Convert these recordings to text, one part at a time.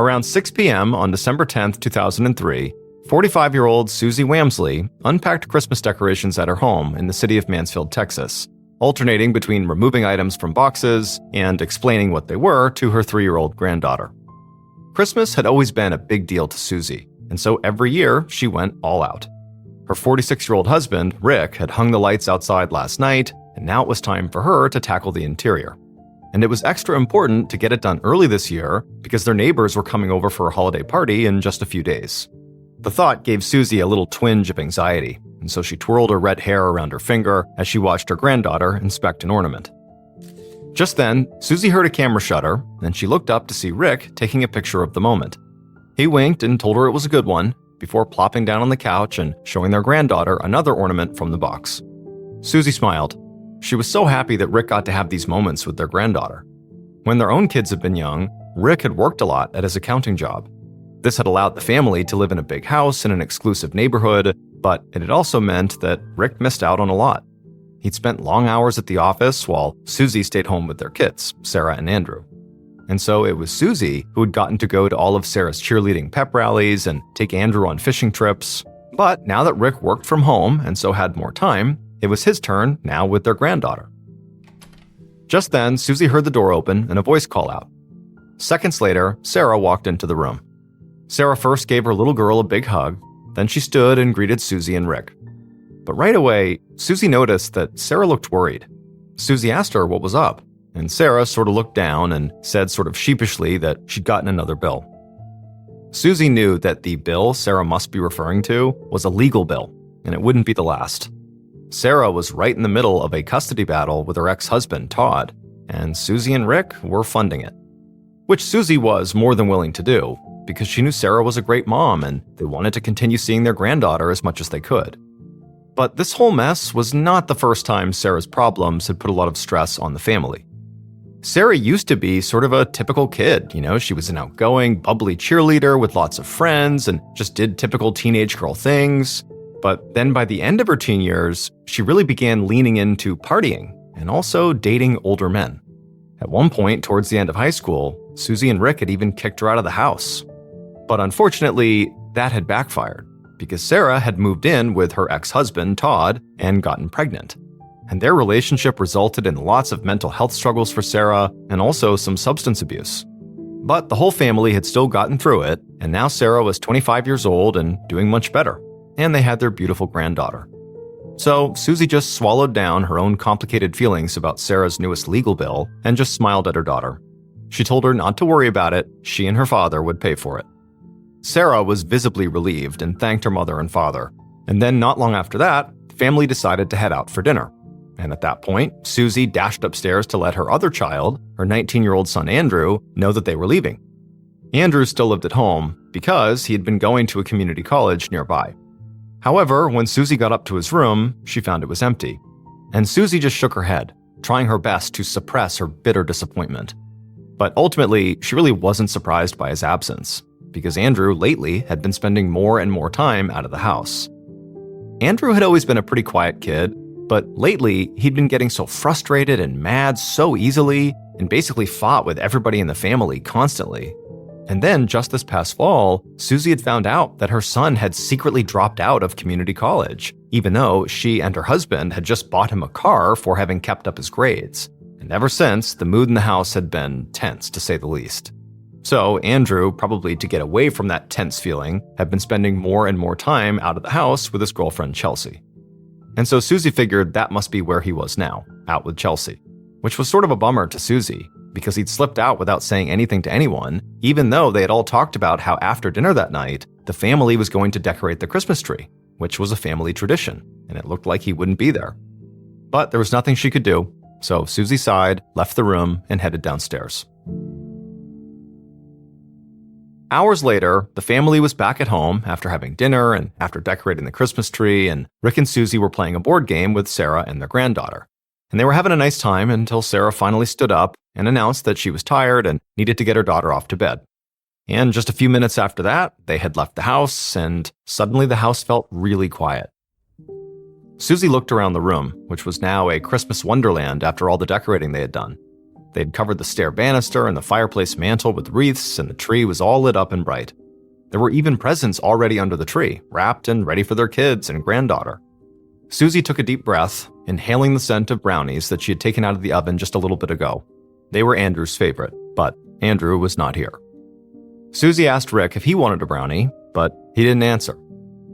Around 6 p.m. on December 10, 2003, 45-year-old Susie Whamsley unpacked Christmas decorations at her home in the city of Mansfield, Texas, alternating between removing items from boxes and explaining what they were to her 3-year-old granddaughter. Christmas had always been a big deal to Susie, and so every year she went all out. Her 46-year-old husband, Rick, had hung the lights outside last night, and now it was time for her to tackle the interior. And it was extra important to get it done early this year because their neighbors were coming over for a holiday party in just a few days. The thought gave Susie a little twinge of anxiety, and so she twirled her red hair around her finger as she watched her granddaughter inspect an ornament. Just then, Susie heard a camera shutter, and she looked up to see Rick taking a picture of the moment. He winked and told her it was a good one, before plopping down on the couch and showing their granddaughter another ornament from the box. Susie smiled. She was so happy that Rick got to have these moments with their granddaughter. When their own kids had been young, Rick had worked a lot at his accounting job. This had allowed the family to live in a big house in an exclusive neighborhood, but it had also meant that Rick missed out on a lot. He'd spent long hours at the office while Susie stayed home with their kids, Sarah and Andrew. And so it was Susie who had gotten to go to all of Sarah's cheerleading pep rallies and take Andrew on fishing trips. But now that Rick worked from home and so had more time, it was his turn now with their granddaughter. Just then, Susie heard the door open and a voice call out. Seconds later, Sarah walked into the room. Sarah first gave her little girl a big hug, then she stood and greeted Susie and Rick. But right away, Susie noticed that Sarah looked worried. Susie asked her what was up, and Sarah sort of looked down and said sort of sheepishly that she'd gotten another bill. Susie knew that the bill Sarah must be referring to was a legal bill, and it wouldn't be the last. Sarah was right in the middle of a custody battle with her ex-husband, Todd, and Susie and Rick were funding it. Which Susie was more than willing to do, because she knew Sarah was a great mom and they wanted to continue seeing their granddaughter as much as they could. But this whole mess was not the first time Sarah's problems had put a lot of stress on the family. Sarah used to be sort of a typical kid, she was an outgoing, bubbly cheerleader with lots of friends and just did typical teenage girl things. But then by the end of her teen years, she really began leaning into partying and also dating older men. At one point, towards the end of high school, Susie and Rick had even kicked her out of the house. But unfortunately, that had backfired because Sarah had moved in with her ex-husband, Todd, and gotten pregnant. And their relationship resulted in lots of mental health struggles for Sarah and also some substance abuse. But the whole family had still gotten through it, and now Sarah was 25 years old and doing much better. And they had their beautiful granddaughter. So Susie just swallowed down her own complicated feelings about Sarah's newest legal bill and just smiled at her daughter. She told her not to worry about it, she and her father would pay for it. Sarah was visibly relieved and thanked her mother and father. And then not long after that, the family decided to head out for dinner. And at that point, Susie dashed upstairs to let her other child, her 19-year-old son Andrew, know that they were leaving. Andrew still lived at home because he had been going to a community college nearby. However, when Susie got up to his room, she found it was empty. And Susie just shook her head, trying her best to suppress her bitter disappointment. But ultimately, she really wasn't surprised by his absence, because Andrew lately had been spending more and more time out of the house. Andrew had always been a pretty quiet kid, but lately he'd been getting so frustrated and mad so easily and basically fought with everybody in the family constantly. And then, just this past fall, Susie had found out that her son had secretly dropped out of community college, even though she and her husband had just bought him a car for having kept up his grades. And ever since, the mood in the house had been tense, to say the least. So Andrew, probably to get away from that tense feeling, had been spending more and more time out of the house with his girlfriend Chelsea. And so Susie figured that must be where he was now, out with Chelsea, which was sort of a bummer to Susie, because he'd slipped out without saying anything to anyone, even though they had all talked about how after dinner that night, the family was going to decorate the Christmas tree, which was a family tradition, and it looked like he wouldn't be there. But there was nothing she could do, so Susie sighed, left the room, and headed downstairs. Hours later, the family was back at home after having dinner and after decorating the Christmas tree, and Rick and Susie were playing a board game with Sarah and their granddaughter. And they were having a nice time until Sarah finally stood up and announced that she was tired and needed to get her daughter off to bed. And just a few minutes after that, they had left the house, and suddenly the house felt really quiet. Susie looked around the room, which was now a Christmas wonderland after all the decorating they had done. They'd covered the stair banister and the fireplace mantel with wreaths, and the tree was all lit up and bright. There were even presents already under the tree, wrapped and ready for their kids and granddaughter. Susie took a deep breath, inhaling the scent of brownies that she had taken out of the oven just a little bit ago. They were Andrew's favorite, but Andrew was not here. Susie asked Rick if he wanted a brownie, but he didn't answer.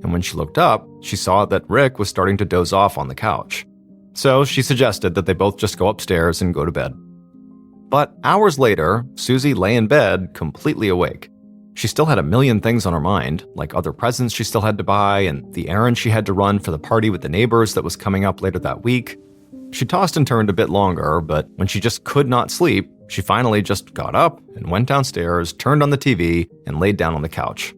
And when she looked up, she saw that Rick was starting to doze off on the couch. So she suggested that they both just go upstairs and go to bed. But hours later, Susie lay in bed, completely awake. She still had a million things on her mind, like other presents she still had to buy and the errand she had to run for the party with the neighbors that was coming up later that week. She tossed and turned a bit longer, but when she just could not sleep, she finally just got up and went downstairs, turned on the TV, and laid down on the couch.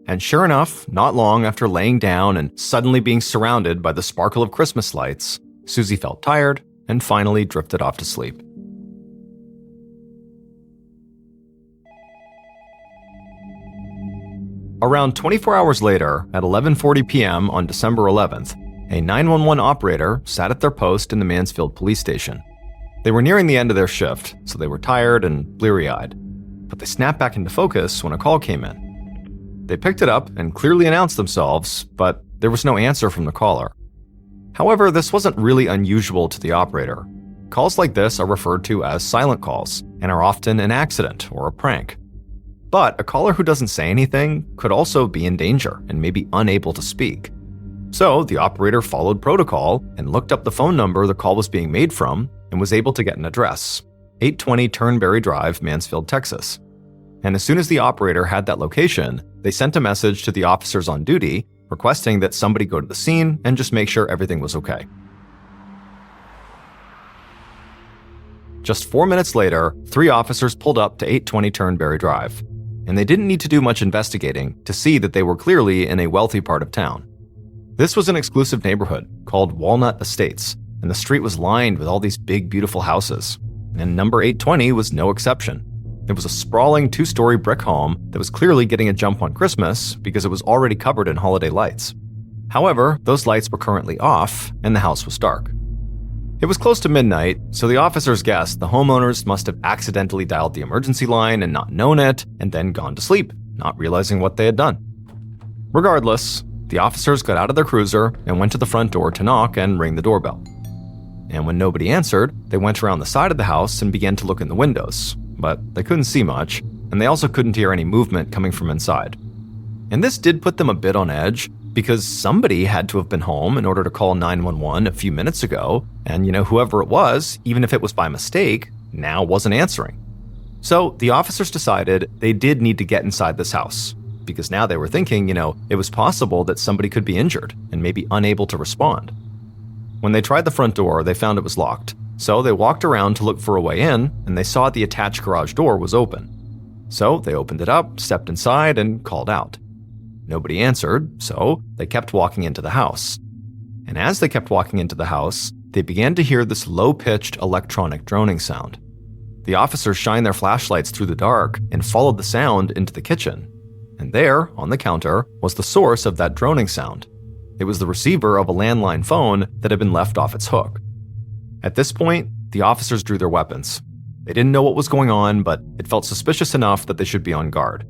And sure enough, not long after laying down and suddenly being surrounded by the sparkle of Christmas lights, Susie felt tired and finally drifted off to sleep. Around 24 hours later, at 11:40 p.m. on December 11th, a 911 operator sat at their post in the Mansfield police station. They were nearing the end of their shift, so they were tired and bleary-eyed. But they snapped back into focus when a call came in. They picked it up and clearly announced themselves, but there was no answer from the caller. However, this wasn't really unusual to the operator. Calls like this are referred to as silent calls and are often an accident or a prank. But a caller who doesn't say anything could also be in danger and may be unable to speak. So the operator followed protocol and looked up the phone number the call was being made from and was able to get an address, 820 Turnberry Drive, Mansfield, Texas. And as soon as the operator had that location, they sent a message to the officers on duty requesting that somebody go to the scene and just make sure everything was okay. Just 4 minutes later, 3 officers pulled up to 820 Turnberry Drive, and they didn't need to do much investigating to see that they were clearly in a wealthy part of town. This was an exclusive neighborhood called Walnut Estates, and the street was lined with all these big, beautiful houses, and number 820 was no exception. It was a sprawling 2-story brick home that was clearly getting a jump on Christmas because it was already covered in holiday lights. However, those lights were currently off, and the house was dark. It was close to midnight, so the officers guessed the homeowners must have accidentally dialed the emergency line and not known it, and then gone to sleep, not realizing what they had done. Regardless, the officers got out of their cruiser and went to the front door to knock and ring the doorbell. And when nobody answered, they went around the side of the house and began to look in the windows, but they couldn't see much, and they also couldn't hear any movement coming from inside. And this did put them a bit on edge, because somebody had to have been home in order to call 911 a few minutes ago, and whoever it was, even if it was by mistake, now wasn't answering. So the officers decided they did need to get inside this house, because now they were thinking, it was possible that somebody could be injured and maybe unable to respond. When they tried the front door, they found it was locked, so they walked around to look for a way in, and they saw the attached garage door was open. So they opened it up, stepped inside, and called out. Nobody answered, so they kept walking into the house. And as they kept walking into the house, they began to hear this low-pitched electronic droning sound. The officers shined their flashlights through the dark and followed the sound into the kitchen. And there, on the counter, was the source of that droning sound. It was the receiver of a landline phone that had been left off its hook. At this point, the officers drew their weapons. They didn't know what was going on, but it felt suspicious enough that they should be on guard.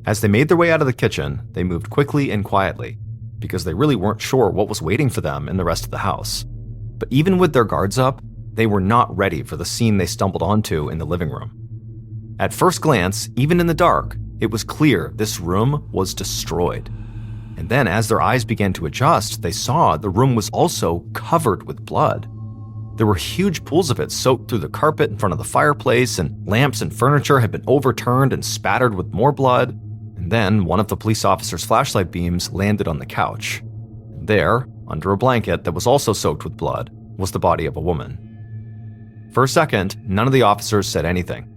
As they made their way out of the kitchen, they moved quickly and quietly, because they really weren't sure what was waiting for them in the rest of the house. But even with their guards up, they were not ready for the scene they stumbled onto in the living room. At first glance, even in the dark, it was clear this room was destroyed. And then as their eyes began to adjust, they saw the room was also covered with blood. There were huge pools of it soaked through the carpet in front of the fireplace, and lamps and furniture had been overturned and spattered with more blood. And then one of the police officer's flashlight beams landed on the couch. And there, under a blanket that was also soaked with blood, was the body of a woman. For a second, none of the officers said anything.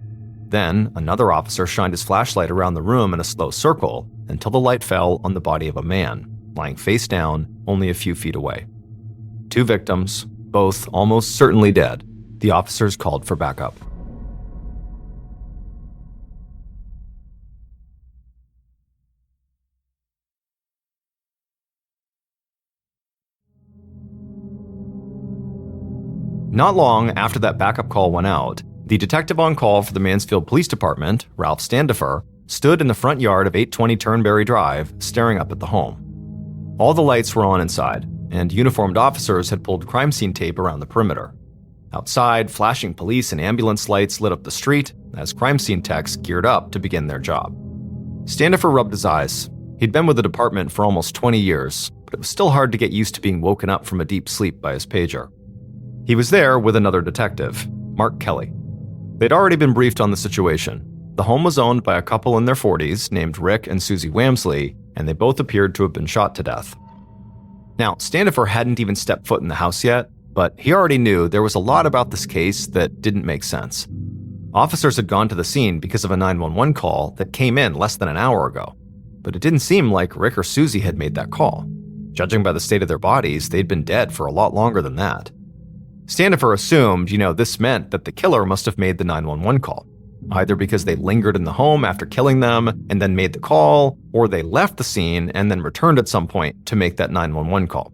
Then, another officer shined his flashlight around the room in a slow circle until the light fell on the body of a man, lying face down only a few feet away. 2 victims, both almost certainly dead. The officers called for backup. Not long after that backup call went out, The detective on call for the Mansfield Police Department, Ralph Standifer, stood in the front yard of 820 Turnberry Drive, staring up at the home. All the lights were on inside, and uniformed officers had pulled crime scene tape around the perimeter. Outside, flashing police and ambulance lights lit up the street as crime scene techs geared up to begin their job. Standifer rubbed his eyes. He'd been with the department for almost 20 years, but it was still hard to get used to being woken up from a deep sleep by his pager. He was there with another detective, Mark Kelly. They'd already been briefed on the situation. The home was owned by a couple in their 40s named Rick and Susie Whamsley, and they both appeared to have been shot to death. Now, Standifer hadn't even stepped foot in the house yet, but he already knew there was a lot about this case that didn't make sense. Officers had gone to the scene because of a 911 call that came in less than an hour ago, but it didn't seem like Rick or Susie had made that call. Judging by the state of their bodies, they'd been dead for a lot longer than that. Standifer assumed, this meant that the killer must have made the 911 call, either because they lingered in the home after killing them and then made the call, or they left the scene and then returned at some point to make that 911 call.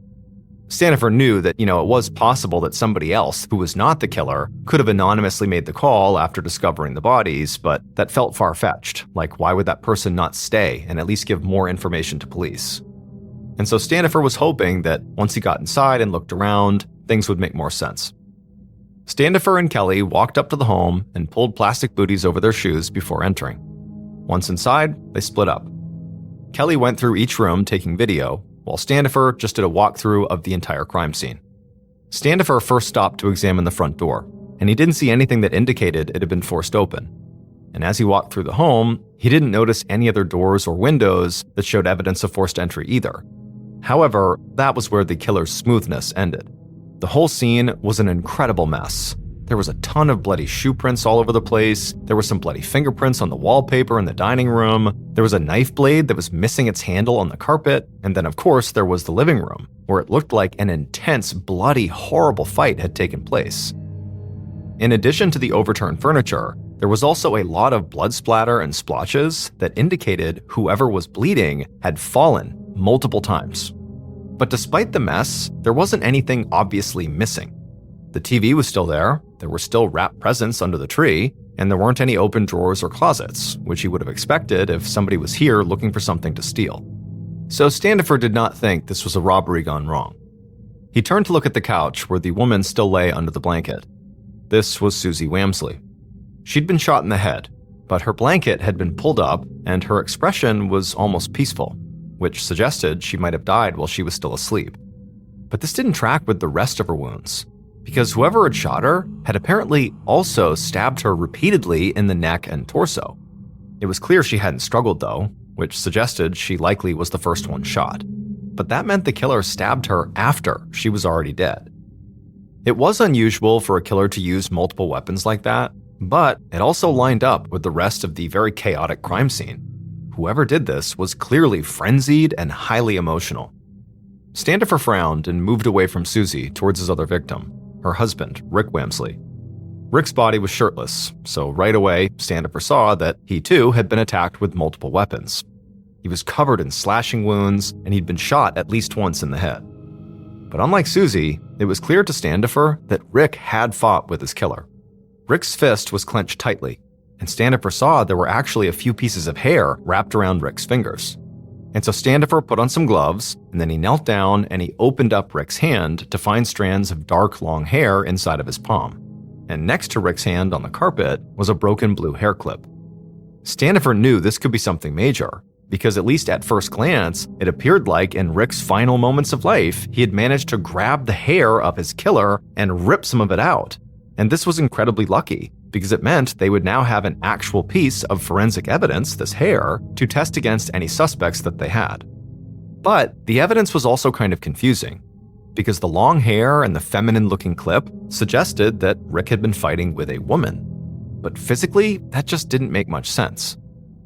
Standifer knew that, it was possible that somebody else who was not the killer could have anonymously made the call after discovering the bodies, but that felt far-fetched. Like, why would that person not stay and at least give more information to police? And so Standifer was hoping that once he got inside and looked around, things would make more sense. Standifer and Kelly walked up to the home and pulled plastic booties over their shoes before entering. Once inside, they split up. Kelly went through each room taking video, while Standifer just did a walkthrough of the entire crime scene. Standifer first stopped to examine the front door, and he didn't see anything that indicated it had been forced open. And as he walked through the home, he didn't notice any other doors or windows that showed evidence of forced entry either. However, that was where the killer's smoothness ended. The whole scene was an incredible mess. There was a ton of bloody shoe prints all over the place. There were some bloody fingerprints on the wallpaper in the dining room. There was a knife blade that was missing its handle on the carpet. And then, of course, there was the living room, where it looked like an intense, bloody, horrible fight had taken place. In addition to the overturned furniture, there was also a lot of blood splatter and splotches that indicated whoever was bleeding had fallen multiple times. But despite the mess, there wasn't anything obviously missing. The TV was still there were still wrapped presents under the tree, and there weren't any open drawers or closets, which you would have expected if somebody was here looking for something to steal. So Standifer did not think this was a robbery gone wrong. He turned to look at the couch where the woman still lay under the blanket. This was Susie Whamsley. She'd been shot in the head, but her blanket had been pulled up and her expression was almost peaceful, which suggested she might have died while she was still asleep. But this didn't track with the rest of her wounds, because whoever had shot her had apparently also stabbed her repeatedly in the neck and torso. It was clear she hadn't struggled though, which suggested she likely was the first one shot. But that meant the killer stabbed her after she was already dead. It was unusual for a killer to use multiple weapons like that, but it also lined up with the rest of the very chaotic crime scene. Whoever did this was clearly frenzied and highly emotional. Standifer frowned and moved away from Susie towards his other victim, her husband, Rick Whamsley. Rick's body was shirtless, so right away, Standifer saw that he too had been attacked with multiple weapons. He was covered in slashing wounds, and he'd been shot at least once in the head. But unlike Susie, it was clear to Standifer that Rick had fought with his killer. Rick's fist was clenched tightly, and Standifer saw there were actually a few pieces of hair wrapped around Rick's fingers. And so Standifer put on some gloves, and then he knelt down and he opened up Rick's hand to find strands of dark, long hair inside of his palm. And next to Rick's hand on the carpet was a broken blue hair clip. Standifer knew this could be something major, because at least at first glance, it appeared like in Rick's final moments of life, he had managed to grab the hair of his killer and rip some of it out. And this was incredibly lucky, because it meant they would now have an actual piece of forensic evidence, this hair, to test against any suspects that they had. But the evidence was also kind of confusing, because the long hair and the feminine-looking clip suggested that Rick had been fighting with a woman. But physically, that just didn't make much sense.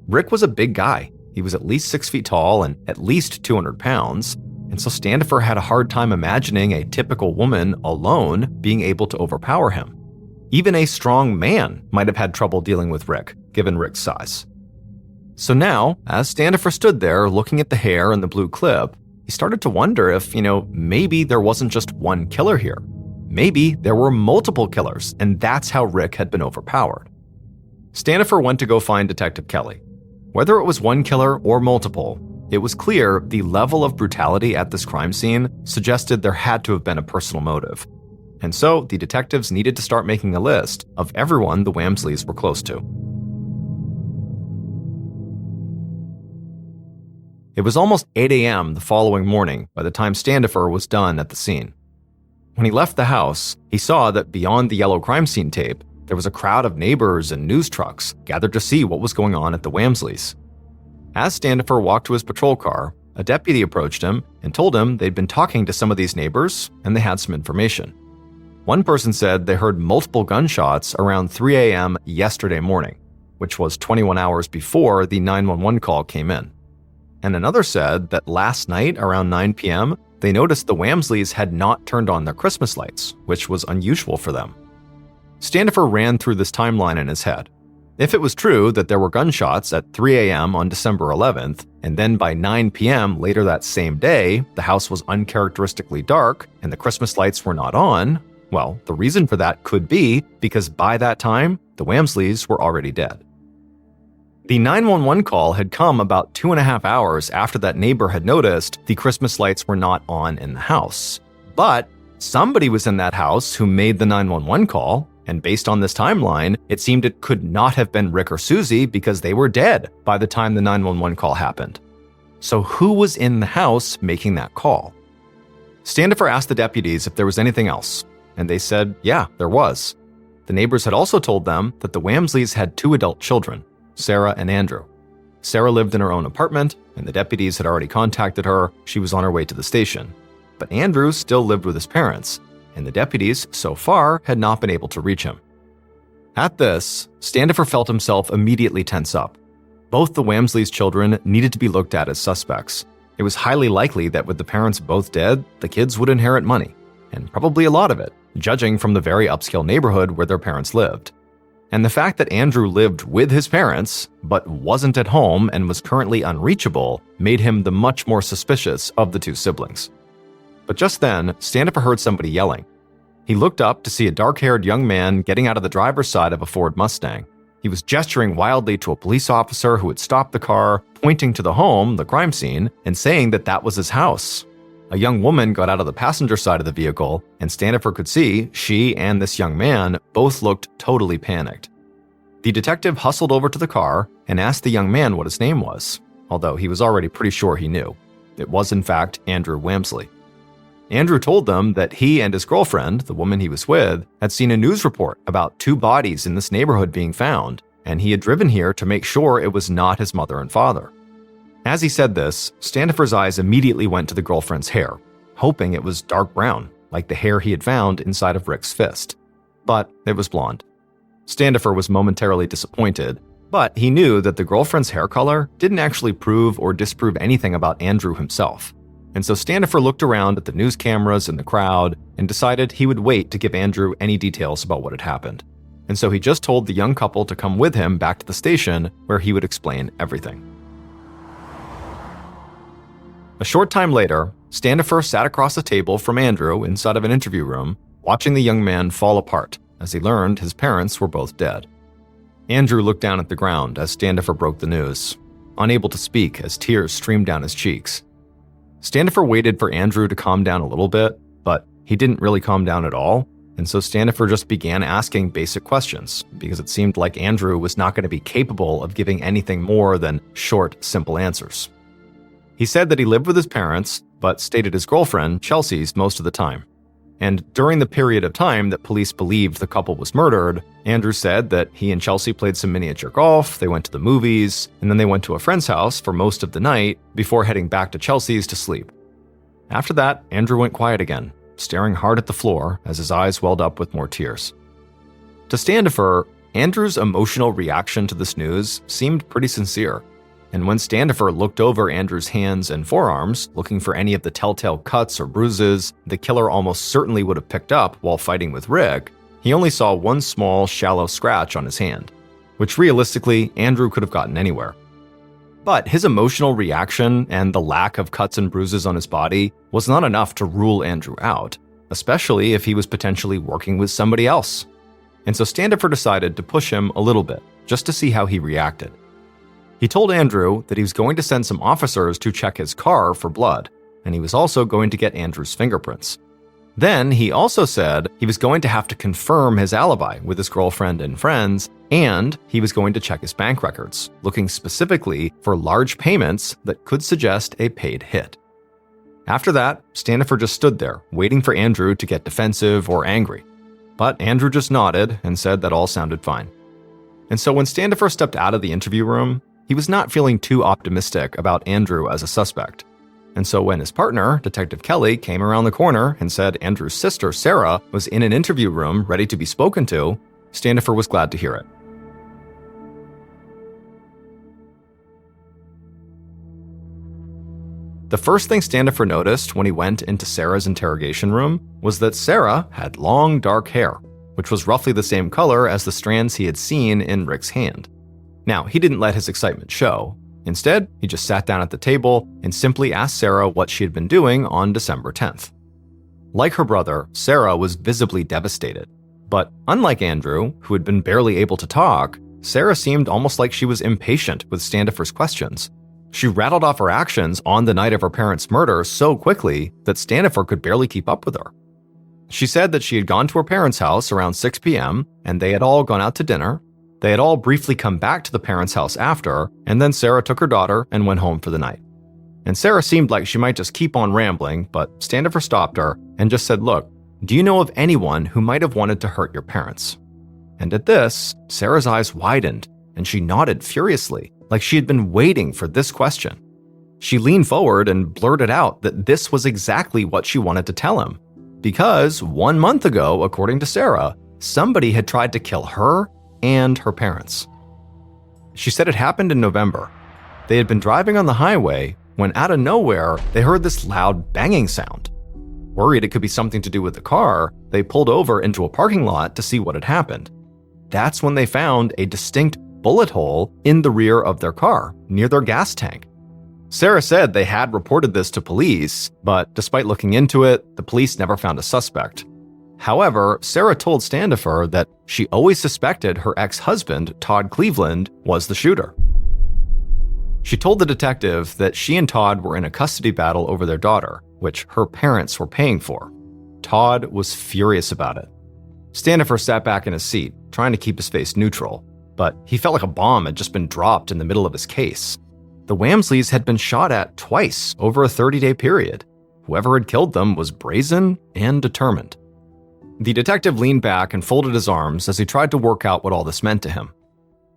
Rick was a big guy. He was at least 6 feet tall and at least 200 pounds, and so Standifer had a hard time imagining a typical woman alone being able to overpower him. Even a strong man might have had trouble dealing with Rick, given Rick's size. So now, as Standifer stood there looking at the hair and the blue clip, he started to wonder if, maybe there wasn't just one killer here. Maybe there were multiple killers, and that's how Rick had been overpowered. Standifer went to go find Detective Kelly. Whether it was one killer or multiple, it was clear the level of brutality at this crime scene suggested there had to have been a personal motive. And so the detectives needed to start making a list of everyone the Whamsleys were close to. It was almost 8 a.m. the following morning by the time Standifer was done at the scene. When he left the house, he saw that beyond the yellow crime scene tape, there was a crowd of neighbors and news trucks gathered to see what was going on at the Whamsleys. As Standifer walked to his patrol car, a deputy approached him and told him they'd been talking to some of these neighbors and they had some information. One person said they heard multiple gunshots around 3 a.m. yesterday morning, which was 21 hours before the 911 call came in. And another said that last night around 9 p.m., they noticed the Whamsleys had not turned on their Christmas lights, which was unusual for them. Standifer ran through this timeline in his head. If it was true that there were gunshots at 3 a.m. on December 11th, and then by 9 p.m. later that same day, the house was uncharacteristically dark and the Christmas lights were not on, well, the reason for that could be because by that time, the Whamsleys were already dead. The 911 call had come about 2.5 hours after that neighbor had noticed the Christmas lights were not on in the house. But somebody was in that house who made the 911 call, and based on this timeline, it seemed it could not have been Rick or Susie because they were dead by the time the 911 call happened. So who was in the house making that call? Standifer asked the deputies if there was anything else, and they said, yeah, there was. The neighbors had also told them that the Whamsleys had 2 adult children, Sarah and Andrew. Sarah lived in her own apartment, and the deputies had already contacted her. She was on her way to the station. But Andrew still lived with his parents, and the deputies, so far, had not been able to reach him. At this, Standifer felt himself immediately tense up. Both the Whamsleys' children needed to be looked at as suspects. It was highly likely that with the parents both dead, the kids would inherit money, and probably a lot of it, judging from the very upscale neighborhood where their parents lived. And the fact that Andrew lived with his parents, but wasn't at home and was currently unreachable, made him the much more suspicious of the 2 siblings. But just then, Standifer heard somebody yelling. He looked up to see a dark-haired young man getting out of the driver's side of a Ford Mustang. He was gesturing wildly to a police officer who had stopped the car, pointing to the home, the crime scene, and saying that that was his house. A young woman got out of the passenger side of the vehicle, and Standifer could see she and this young man both looked totally panicked. The detective hustled over to the car and asked the young man what his name was, although he was already pretty sure he knew. It was, in fact, Andrew Whamsley. Andrew told them that he and his girlfriend, the woman he was with, had seen a news report about 2 bodies in this neighborhood being found, and he had driven here to make sure it was not his mother and father. As he said this, Standifer's eyes immediately went to the girlfriend's hair, hoping it was dark brown, like the hair he had found inside of Rick's fist. But it was blonde. Standifer was momentarily disappointed, but he knew that the girlfriend's hair color didn't actually prove or disprove anything about Andrew himself. And so Standifer looked around at the news cameras and the crowd and decided he would wait to give Andrew any details about what had happened. And so he just told the young couple to come with him back to the station where he would explain everything. A short time later, Standifer sat across the table from Andrew inside of an interview room, watching the young man fall apart as he learned his parents were both dead. Andrew looked down at the ground as Standifer broke the news, unable to speak as tears streamed down his cheeks. Standifer waited for Andrew to calm down a little bit, but he didn't really calm down at all, and so Standifer just began asking basic questions, because it seemed like Andrew was not going to be capable of giving anything more than short, simple answers. He said that he lived with his parents, but stayed at his girlfriend, Chelsea's, most of the time. And during the period of time that police believed the couple was murdered, Andrew said that he and Chelsea played some miniature golf, they went to the movies, and then they went to a friend's house for most of the night before heading back to Chelsea's to sleep. After that, Andrew went quiet again, staring hard at the floor as his eyes welled up with more tears. To Standifer, Andrew's emotional reaction to this news seemed pretty sincere. And when Standifer looked over Andrew's hands and forearms, looking for any of the telltale cuts or bruises the killer almost certainly would have picked up while fighting with Rick, he only saw one small, shallow scratch on his hand, which realistically, Andrew could have gotten anywhere. But his emotional reaction and the lack of cuts and bruises on his body was not enough to rule Andrew out. especially if he was potentially working with somebody else. And so Standifer decided to push him a little bit, just to see how he reacted. He told Andrew that he was going to send some officers to check his car for blood, and he was also going to get Andrew's fingerprints. Then he also said he was going to have to confirm his alibi with his girlfriend and friends, and he was going to check his bank records, looking specifically for large payments that could suggest a paid hit. After that, Standifer just stood there, waiting for Andrew to get defensive or angry. But Andrew just nodded and said that all sounded fine. And so when Standifer stepped out of the interview room, he was not feeling too optimistic about Andrew as a suspect. And so when his partner, Detective Kelly, came around the corner and said Andrew's sister, Sarah, was in an interview room ready to be spoken to, Standifer was glad to hear it. The first thing Standifer noticed when he went into Sarah's interrogation room was that Sarah had long, dark hair, which was roughly the same color as the strands he had seen in Rick's hand. Now, he didn't let his excitement show. Instead, he just sat down at the table and simply asked Sarah what she had been doing on December 10th. Like her brother, Sarah was visibly devastated. But unlike Andrew, who had been barely able to talk, Sarah seemed almost like she was impatient with Standifer's questions. She rattled off her actions on the night of her parents' murder so quickly that Standifer could barely keep up with her. She said that she had gone to her parents' house around 6 p.m. and they had all gone out to dinner. They had all briefly come back to the parents' house after, and then Sarah took her daughter and went home for the night. And Sarah seemed like she might just keep on rambling, but Standifer stopped her and just said, "Look, do you know of anyone who might have wanted to hurt your parents?" And at this, Sarah's eyes widened and she nodded furiously, like she had been waiting for this question. She leaned forward and blurted out that this was exactly what she wanted to tell him. Because 1 month ago, according to Sarah, somebody had tried to kill her and her parents. She said it happened in November. They had been driving on the highway when out of nowhere, they heard this loud banging sound. Worried it could be something to do with the car, they pulled over into a parking lot to see what had happened. That's when they found a distinct bullet hole in the rear of their car, near their gas tank. Sarah said they had reported this to police, but despite looking into it, the police never found a suspect. However, Sarah told Standifer that she always suspected her ex-husband, Todd Cleveland, was the shooter. She told the detective that she and Todd were in a custody battle over their daughter, which her parents were paying for. Todd was furious about it. Standifer sat back in his seat, trying to keep his face neutral, but he felt like a bomb had just been dropped in the middle of his case. The Whamsleys had been shot at twice over a 30-day period. Whoever had killed them was brazen and determined. The detective leaned back and folded his arms as he tried to work out what all this meant to him.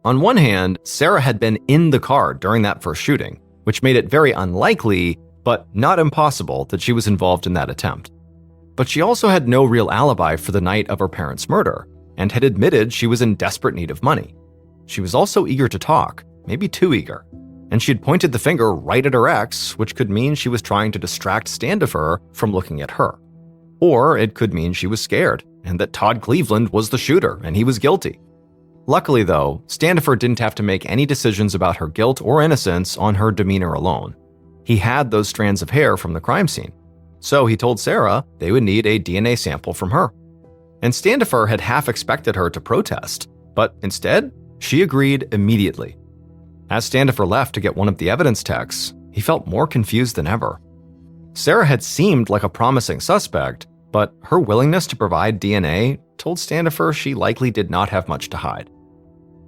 On one hand, Sarah had been in the car during that first shooting, which made it very unlikely, but not impossible, that she was involved in that attempt. But she also had no real alibi for the night of her parents' murder, and had admitted she was in desperate need of money. She was also eager to talk, maybe too eager, and she had pointed the finger right at her ex, which could mean she was trying to distract Standifer from looking at her. Or it could mean she was scared, and that Todd Cleveland was the shooter and he was guilty. Luckily though, Standifer didn't have to make any decisions about her guilt or innocence on her demeanor alone. He had those strands of hair from the crime scene. So he told Sarah they would need a DNA sample from her. And Standifer had half expected her to protest, but instead, she agreed immediately. As Standifer left to get one of the evidence techs, he felt more confused than ever. Sarah had seemed like a promising suspect, but her willingness to provide DNA told Standifer she likely did not have much to hide.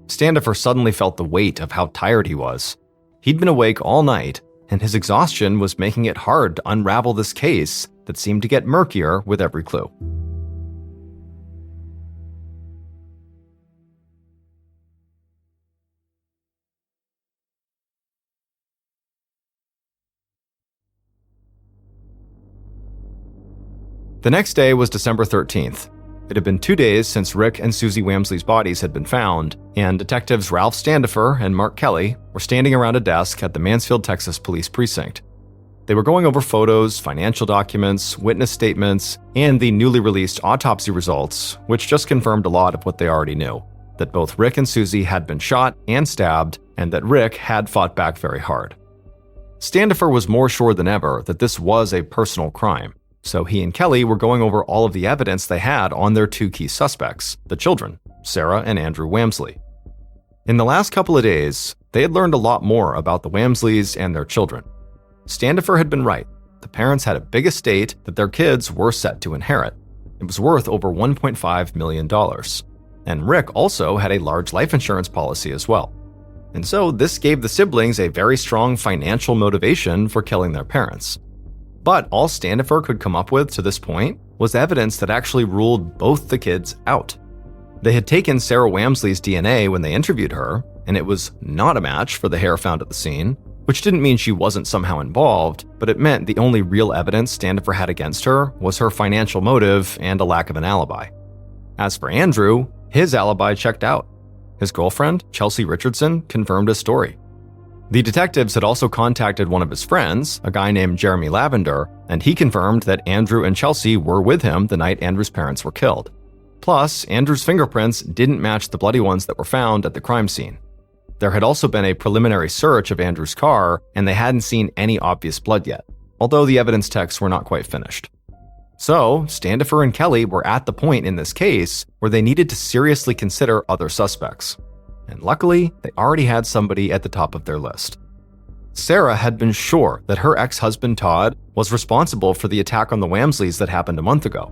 Standifer suddenly felt the weight of how tired he was. He'd been awake all night, and his exhaustion was making it hard to unravel this case that seemed to get murkier with every clue. The next day was December 13th. It had been 2 days since Rick and Susie Whamsley's bodies had been found, and detectives Ralph Standifer and Mark Kelly were standing around a desk at the Mansfield, Texas Police Precinct. They were going over photos, financial documents, witness statements, and the newly released autopsy results, which just confirmed a lot of what they already knew, that both Rick and Susie had been shot and stabbed, and that Rick had fought back very hard. Standifer was more sure than ever that this was a personal crime. so he and Kelly were going over all of the evidence they had on their two key suspects, the children, Sarah and Andrew Whamsley. In the last couple of days, they had learned a lot more about the Whamsleys and their children. Standifer had been right. The parents had a big estate that their kids were set to inherit. It was worth over $1.5 million. And Rick also had a large life insurance policy as well. And so this gave the siblings a very strong financial motivation for killing their parents. But all Standifer could come up with to this point was evidence that actually ruled both the kids out. They had taken Sarah Whamsley's DNA when they interviewed her, and it was not a match for the hair found at the scene, which didn't mean she wasn't somehow involved, but it meant the only real evidence Standifer had against her was her financial motive and a lack of an alibi. As for Andrew, his alibi checked out. His girlfriend, Chelsea Richardson, confirmed his story. The detectives had also contacted one of his friends, a guy named Jeremy Lavender, and he confirmed that Andrew and Chelsea were with him the night Andrew's parents were killed. Plus, Andrew's fingerprints didn't match the bloody ones that were found at the crime scene. There had also been a preliminary search of Andrew's car, and they hadn't seen any obvious blood yet, although the evidence texts were not quite finished. So, Standifer and Kelly were at the point in this case where they needed to seriously consider other suspects. And luckily, they already had somebody at the top of their list. Sarah had been sure that her ex-husband Todd was responsible for the attack on the Whamsleys that happened a month ago.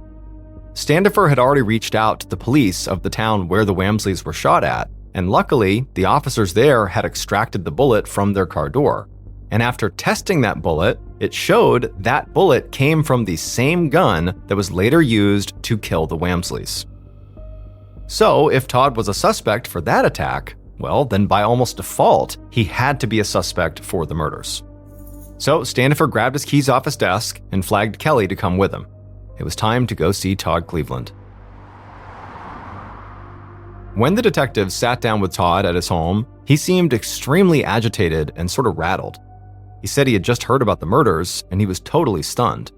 Standifer had already reached out to the police of the town where the Whamsleys were shot at, and luckily, the officers there had extracted the bullet from their car door. And after testing that bullet, it showed that bullet came from the same gun that was later used to kill the Whamsleys. So, if Todd was a suspect for that attack, well, then by almost default, he had to be a suspect for the murders. So, Standifer grabbed his keys off his desk and flagged Kelly to come with him. It was time to go see Todd Cleveland. When the detectives sat down with Todd at his home, he seemed extremely agitated and sort of rattled. He said he had just heard about the murders, and he was totally stunned.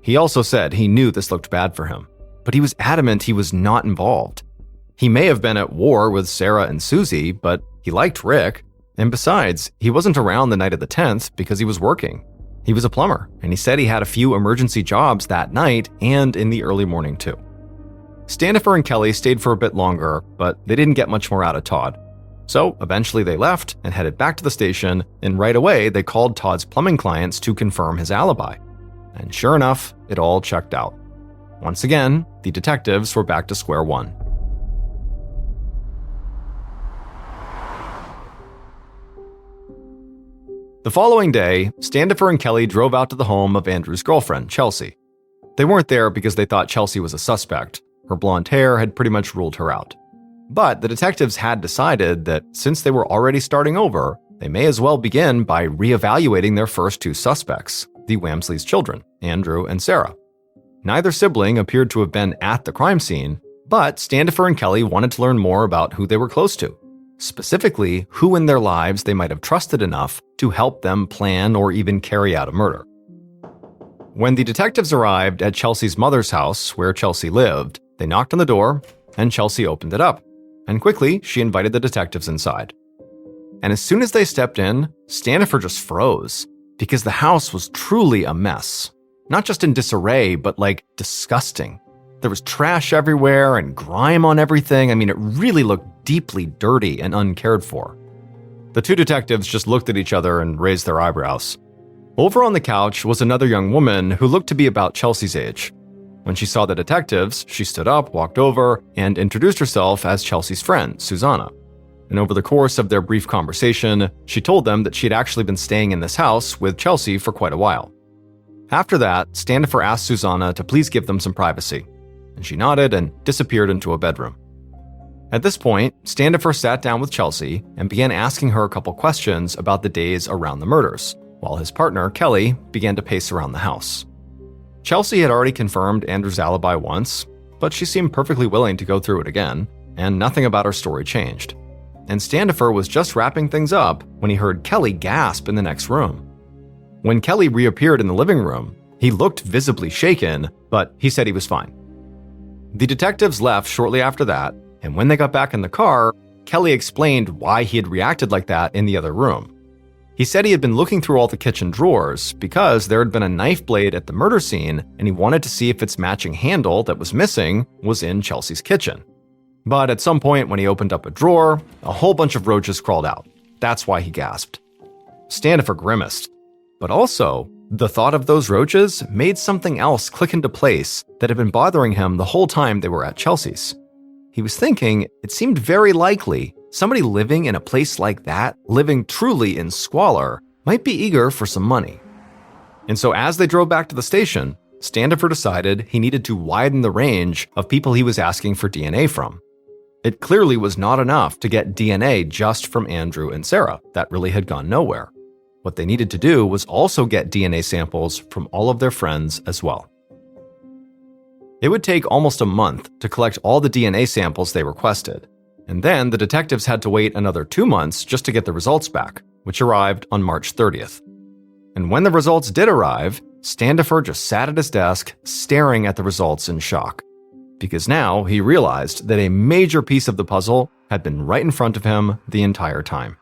He also said he knew this looked bad for him, but he was adamant he was not involved. He may have been at war with Sarah and Susie, but he liked Rick, and besides, he wasn't around the night of the 10th because he was working. He was a plumber, and he said he had a few emergency jobs that night and in the early morning too. Standifer and Kelly stayed for a bit longer, but they didn't get much more out of Todd. So eventually they left and headed back to the station, and right away they called Todd's plumbing clients to confirm his alibi. And sure enough, it all checked out. Once again, the detectives were back to square one. The following day, Standifer and Kelly drove out to the home of Andrew's girlfriend, Chelsea. They weren't there because they thought Chelsea was a suspect. Her blonde hair had pretty much ruled her out. But the detectives had decided that since they were already starting over, they may as well begin by reevaluating their first two suspects, the Whamsley's children, Andrew and Sarah. Neither sibling appeared to have been at the crime scene, but Standifer and Kelly wanted to learn more about who they were close to. Specifically, who in their lives they might have trusted enough to help them plan or even carry out a murder. When the detectives arrived at Chelsea's mother's house, where Chelsea lived, they knocked on the door, and Chelsea opened it up. And quickly, she invited the detectives inside. And as soon as they stepped in, Standifer just froze, because the house was truly a mess. Not just in disarray, but disgusting. There was trash everywhere and grime on everything. I mean, it really looked deeply dirty and uncared for. The two detectives just looked at each other and raised their eyebrows. Over on the couch was another young woman who looked to be about Chelsea's age. When she saw the detectives, she stood up, walked over, and introduced herself as Chelsea's friend, Susanna. And over the course of their brief conversation, she told them that she had actually been staying in this house with Chelsea for quite a while. After that, Standifer asked Susanna to please give them some privacy, and she nodded and disappeared into a bedroom. At this point, Standifer sat down with Chelsea and began asking her a couple questions about the days around the murders, while his partner, Kelly, began to pace around the house. Chelsea had already confirmed Andrew's alibi once, but she seemed perfectly willing to go through it again, and nothing about her story changed. And Standifer was just wrapping things up when he heard Kelly gasp in the next room. When Kelly reappeared in the living room, he looked visibly shaken, but he said he was fine. The detectives left shortly after that, and when they got back in the car, Kelly explained why he had reacted like that in the other room. He said he had been looking through all the kitchen drawers because there had been a knife blade at the murder scene and he wanted to see if its matching handle that was missing was in Chelsea's kitchen. But at some point when he opened up a drawer, a whole bunch of roaches crawled out. That's why he gasped. Standifer grimaced. But also, the thought of those roaches made something else click into place that had been bothering him the whole time they were at Chelsea's. He was thinking it seemed very likely somebody living in a place like that, living truly in squalor, might be eager for some money. And so as they drove back to the station, Standifer decided he needed to widen the range of people he was asking for DNA from. It clearly was not enough to get DNA just from Andrew and Sarah. That really had gone nowhere. What they needed to do was also get DNA samples from all of their friends as well. It would take almost a month to collect all the DNA samples they requested, and then the detectives had to wait another 2 months just to get the results back, which arrived on March 30th. And when the results did arrive, Standifer just sat at his desk, staring at the results in shock. Because now he realized that a major piece of the puzzle had been right in front of him the entire time.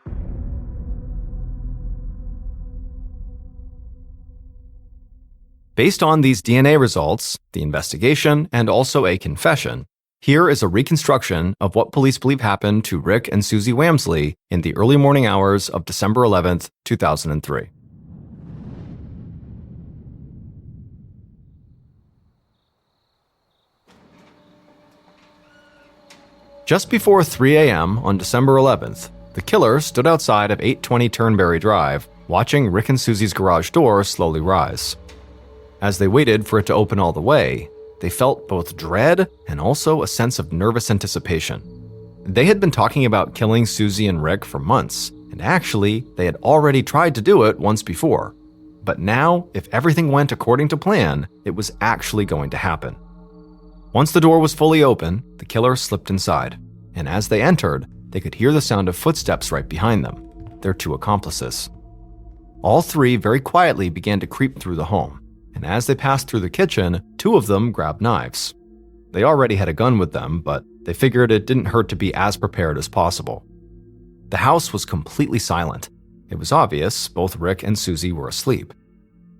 Based on these DNA results, the investigation, and also a confession, here is a reconstruction of what police believe happened to Rick and Susie Whamsley in the early morning hours of December 11th, 2003. Just before 3 a.m. on December 11th, the killer stood outside of 820 Turnberry Drive, watching Rick and Susie's garage door slowly rise. As they waited for it to open all the way, they felt both dread and also a sense of nervous anticipation. They had been talking about killing Susie and Rick for months, and actually, they had already tried to do it once before. But now, if everything went according to plan, it was actually going to happen. Once the door was fully open, the killer slipped inside, and as they entered, they could hear the sound of footsteps right behind them, their 2 accomplices. All 3 very quietly began to creep through the home, and as they passed through the kitchen, 2 of them grabbed knives. They already had a gun with them, but they figured it didn't hurt to be as prepared as possible. The house was completely silent. It was obvious both Rick and Susie were asleep.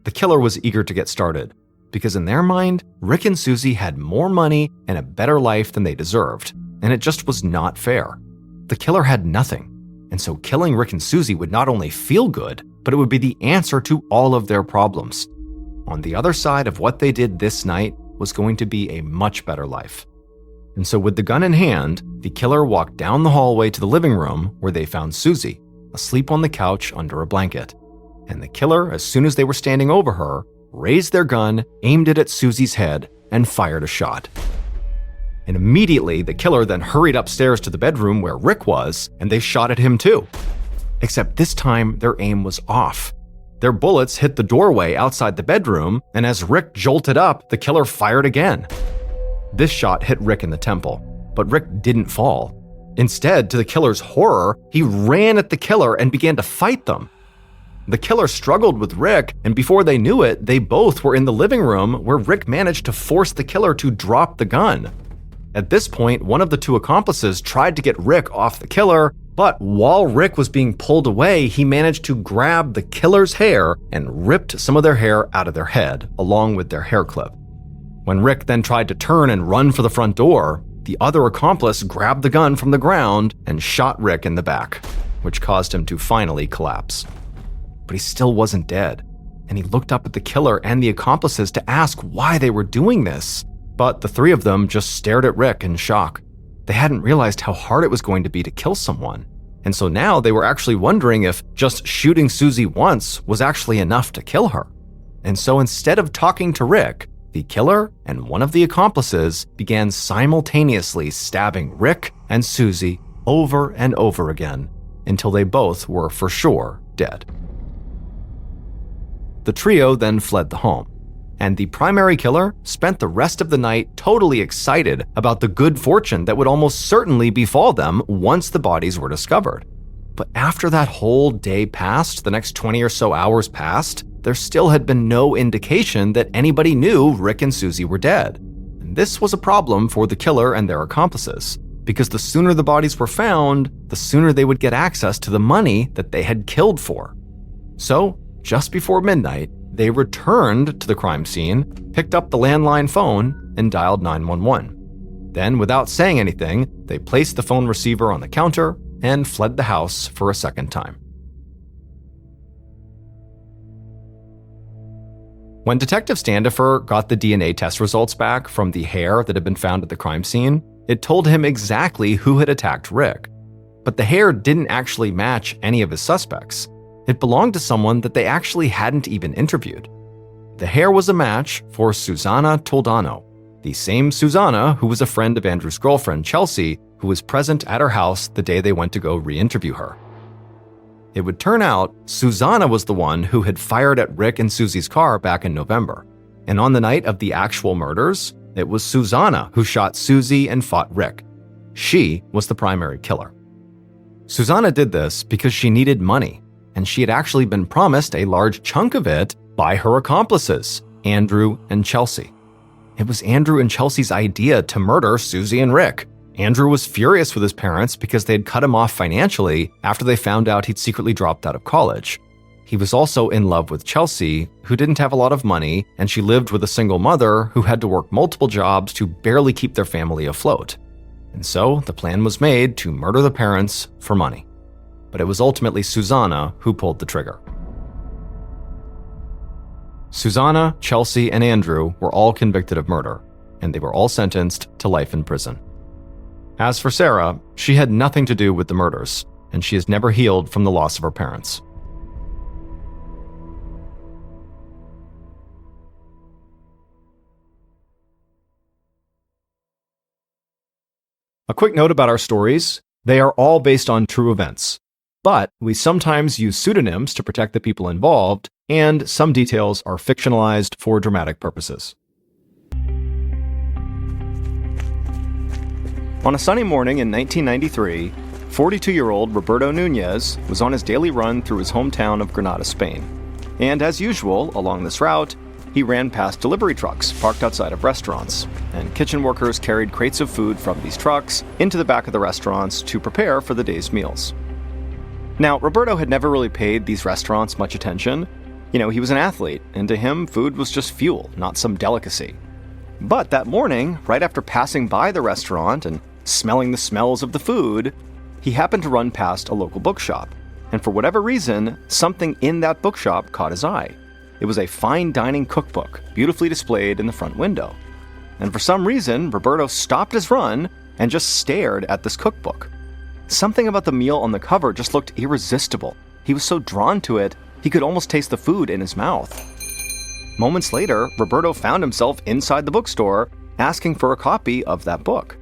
The killer was eager to get started, because in their mind, Rick and Susie had more money and a better life than they deserved, and it just was not fair. The killer had nothing, and so killing Rick and Susie would not only feel good, but it would be the answer to all of their problems. On the other side of what they did this night was going to be a much better life. And so with the gun in hand, the killer walked down the hallway to the living room where they found Susie, asleep on the couch under a blanket. And the killer, as soon as they were standing over her, raised their gun, aimed it at Susie's head, and fired a shot. And immediately, the killer then hurried upstairs to the bedroom where Rick was, and they shot at him too. Except this time, their aim was off. Their bullets hit the doorway outside the bedroom, and as Rick jolted up, the killer fired again. This shot hit Rick in the temple, but Rick didn't fall. Instead, to the killer's horror, he ran at the killer and began to fight them. The killer struggled with Rick, and before they knew it, they both were in the living room where Rick managed to force the killer to drop the gun. At this point, one of the 2 accomplices tried to get Rick off the killer, but while Rick was being pulled away, he managed to grab the killer's hair and ripped some of their hair out of their head, along with their hair clip. When Rick then tried to turn and run for the front door, the other accomplice grabbed the gun from the ground and shot Rick in the back, which caused him to finally collapse. But he still wasn't dead, and he looked up at the killer and the accomplices to ask why they were doing this. But the 3 of them just stared at Rick in shock. They hadn't realized how hard it was going to be to kill someone. And so now they were actually wondering if just shooting Susie once was actually enough to kill her. And so instead of talking to Rick, the killer and one of the accomplices began simultaneously stabbing Rick and Susie over and over again until they both were for sure dead. The trio then fled the home, and the primary killer spent the rest of the night totally excited about the good fortune that would almost certainly befall them once the bodies were discovered. But after that whole day passed, the next 20 or so hours passed, there still had been no indication that anybody knew Rick and Susie were dead. And this was a problem for the killer and their accomplices, because the sooner the bodies were found, the sooner they would get access to the money that they had killed for. So, just before midnight, they returned to the crime scene, picked up the landline phone, and dialed 911. Then, without saying anything, they placed the phone receiver on the counter and fled the house for a second time. When Detective Standifer got the DNA test results back from the hair that had been found at the crime scene, it told him exactly who had attacked Rick. But the hair didn't actually match any of his suspects. It belonged to someone that they actually hadn't even interviewed. The hair was a match for Susanna Toldano, the same Susanna who was a friend of Andrew's girlfriend, Chelsea, who was present at her house the day they went to go re-interview her. It would turn out Susanna was the one who had fired at Rick and Susie's car back in November. And on the night of the actual murders, it was Susanna who shot Susie and fought Rick. She was the primary killer. Susanna did this because she needed money, and she had actually been promised a large chunk of it by her accomplices, Andrew and Chelsea. It was Andrew and Chelsea's idea to murder Susie and Rick. Andrew was furious with his parents because they had cut him off financially after they found out he'd secretly dropped out of college. He was also in love with Chelsea, who didn't have a lot of money, and she lived with a single mother who had to work multiple jobs to barely keep their family afloat. And so the plan was made to murder the parents for money. But it was ultimately Susanna who pulled the trigger. Susanna, Chelsea, and Andrew were all convicted of murder, and they were all sentenced to life in prison. As for Sarah, she had nothing to do with the murders, and she has never healed from the loss of her parents. A quick note about our stories: they are all based on true events, but we sometimes use pseudonyms to protect the people involved, and some details are fictionalized for dramatic purposes. On a sunny morning in 1993, 42-year-old Roberto Nunez was on his daily run through his hometown of Granada, Spain. And as usual, along this route, he ran past delivery trucks parked outside of restaurants, and kitchen workers carried crates of food from these trucks into the back of the restaurants to prepare for the day's meals. Now, Roberto had never really paid these restaurants much attention. He was an athlete, and to him, food was just fuel, not some delicacy. But that morning, right after passing by the restaurant and smelling the smells of the food, he happened to run past a local bookshop. And for whatever reason, something in that bookshop caught his eye. It was a fine dining cookbook, beautifully displayed in the front window. And for some reason, Roberto stopped his run and just stared at this cookbook. Something about the meal on the cover just looked irresistible. He was so drawn to it, he could almost taste the food in his mouth. Moments later, Roberto found himself inside the bookstore, asking for a copy of that book.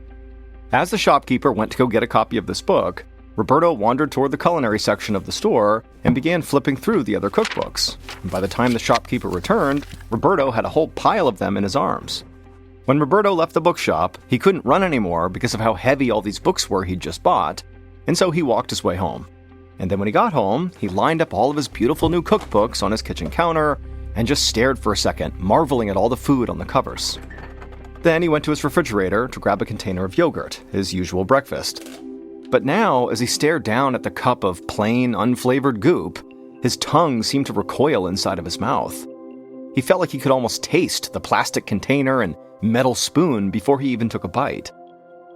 As the shopkeeper went to go get a copy of this book, Roberto wandered toward the culinary section of the store and began flipping through the other cookbooks. And by the time the shopkeeper returned, Roberto had a whole pile of them in his arms. When Roberto left the bookshop, he couldn't run anymore because of how heavy all these books were he'd just bought, and so he walked his way home. And then when he got home, he lined up all of his beautiful new cookbooks on his kitchen counter and just stared for a second, marveling at all the food on the covers. Then he went to his refrigerator to grab a container of yogurt, his usual breakfast. But now, as he stared down at the cup of plain, unflavored goop, his tongue seemed to recoil inside of his mouth. He felt like he could almost taste the plastic container and metal spoon before he even took a bite.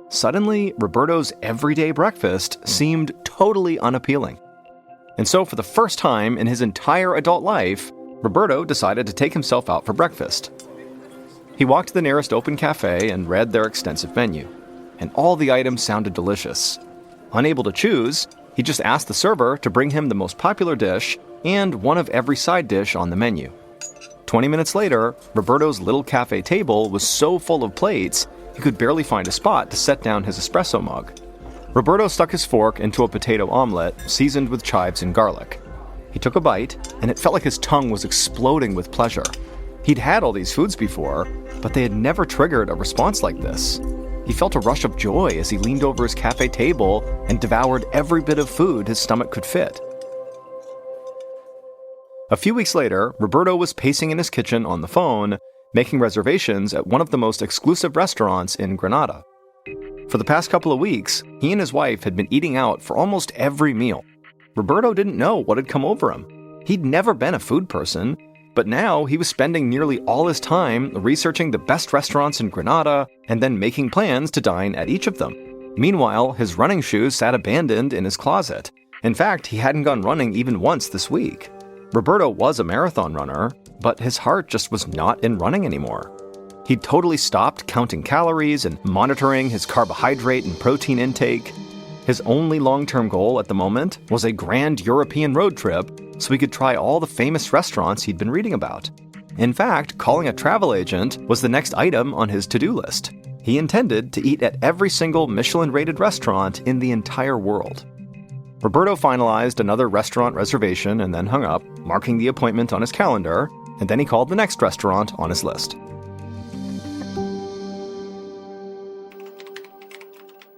Suddenly, Roberto's everyday breakfast seemed totally unappealing. And so for the first time in his entire adult life, Roberto decided to take himself out for breakfast. He walked to the nearest open cafe and read their extensive menu, and all the items sounded delicious. Unable to choose, he just asked the server to bring him the most popular dish and one of every side dish on the menu. 20 minutes later, Roberto's little cafe table was so full of plates, he could barely find a spot to set down his espresso mug. Roberto stuck his fork into a potato omelet seasoned with chives and garlic. He took a bite, and it felt like his tongue was exploding with pleasure. He'd had all these foods before, but they had never triggered a response like this. He felt a rush of joy as he leaned over his cafe table and devoured every bit of food his stomach could fit. A few weeks later, Roberto was pacing in his kitchen on the phone, making reservations at one of the most exclusive restaurants in Granada. For the past couple of weeks, he and his wife had been eating out for almost every meal. Roberto didn't know what had come over him. He'd never been a food person, but now he was spending nearly all his time researching the best restaurants in Granada and then making plans to dine at each of them. Meanwhile, his running shoes sat abandoned in his closet. In fact, he hadn't gone running even once this week. Roberto was a marathon runner, but his heart just was not in running anymore. He'd totally stopped counting calories and monitoring his carbohydrate and protein intake. His only long-term goal at the moment was a grand European road trip so he could try all the famous restaurants he'd been reading about. In fact, calling a travel agent was the next item on his to-do list. He intended to eat at every single Michelin-rated restaurant in the entire world. Roberto finalized another restaurant reservation and then hung up, marking the appointment on his calendar, and then he called the next restaurant on his list.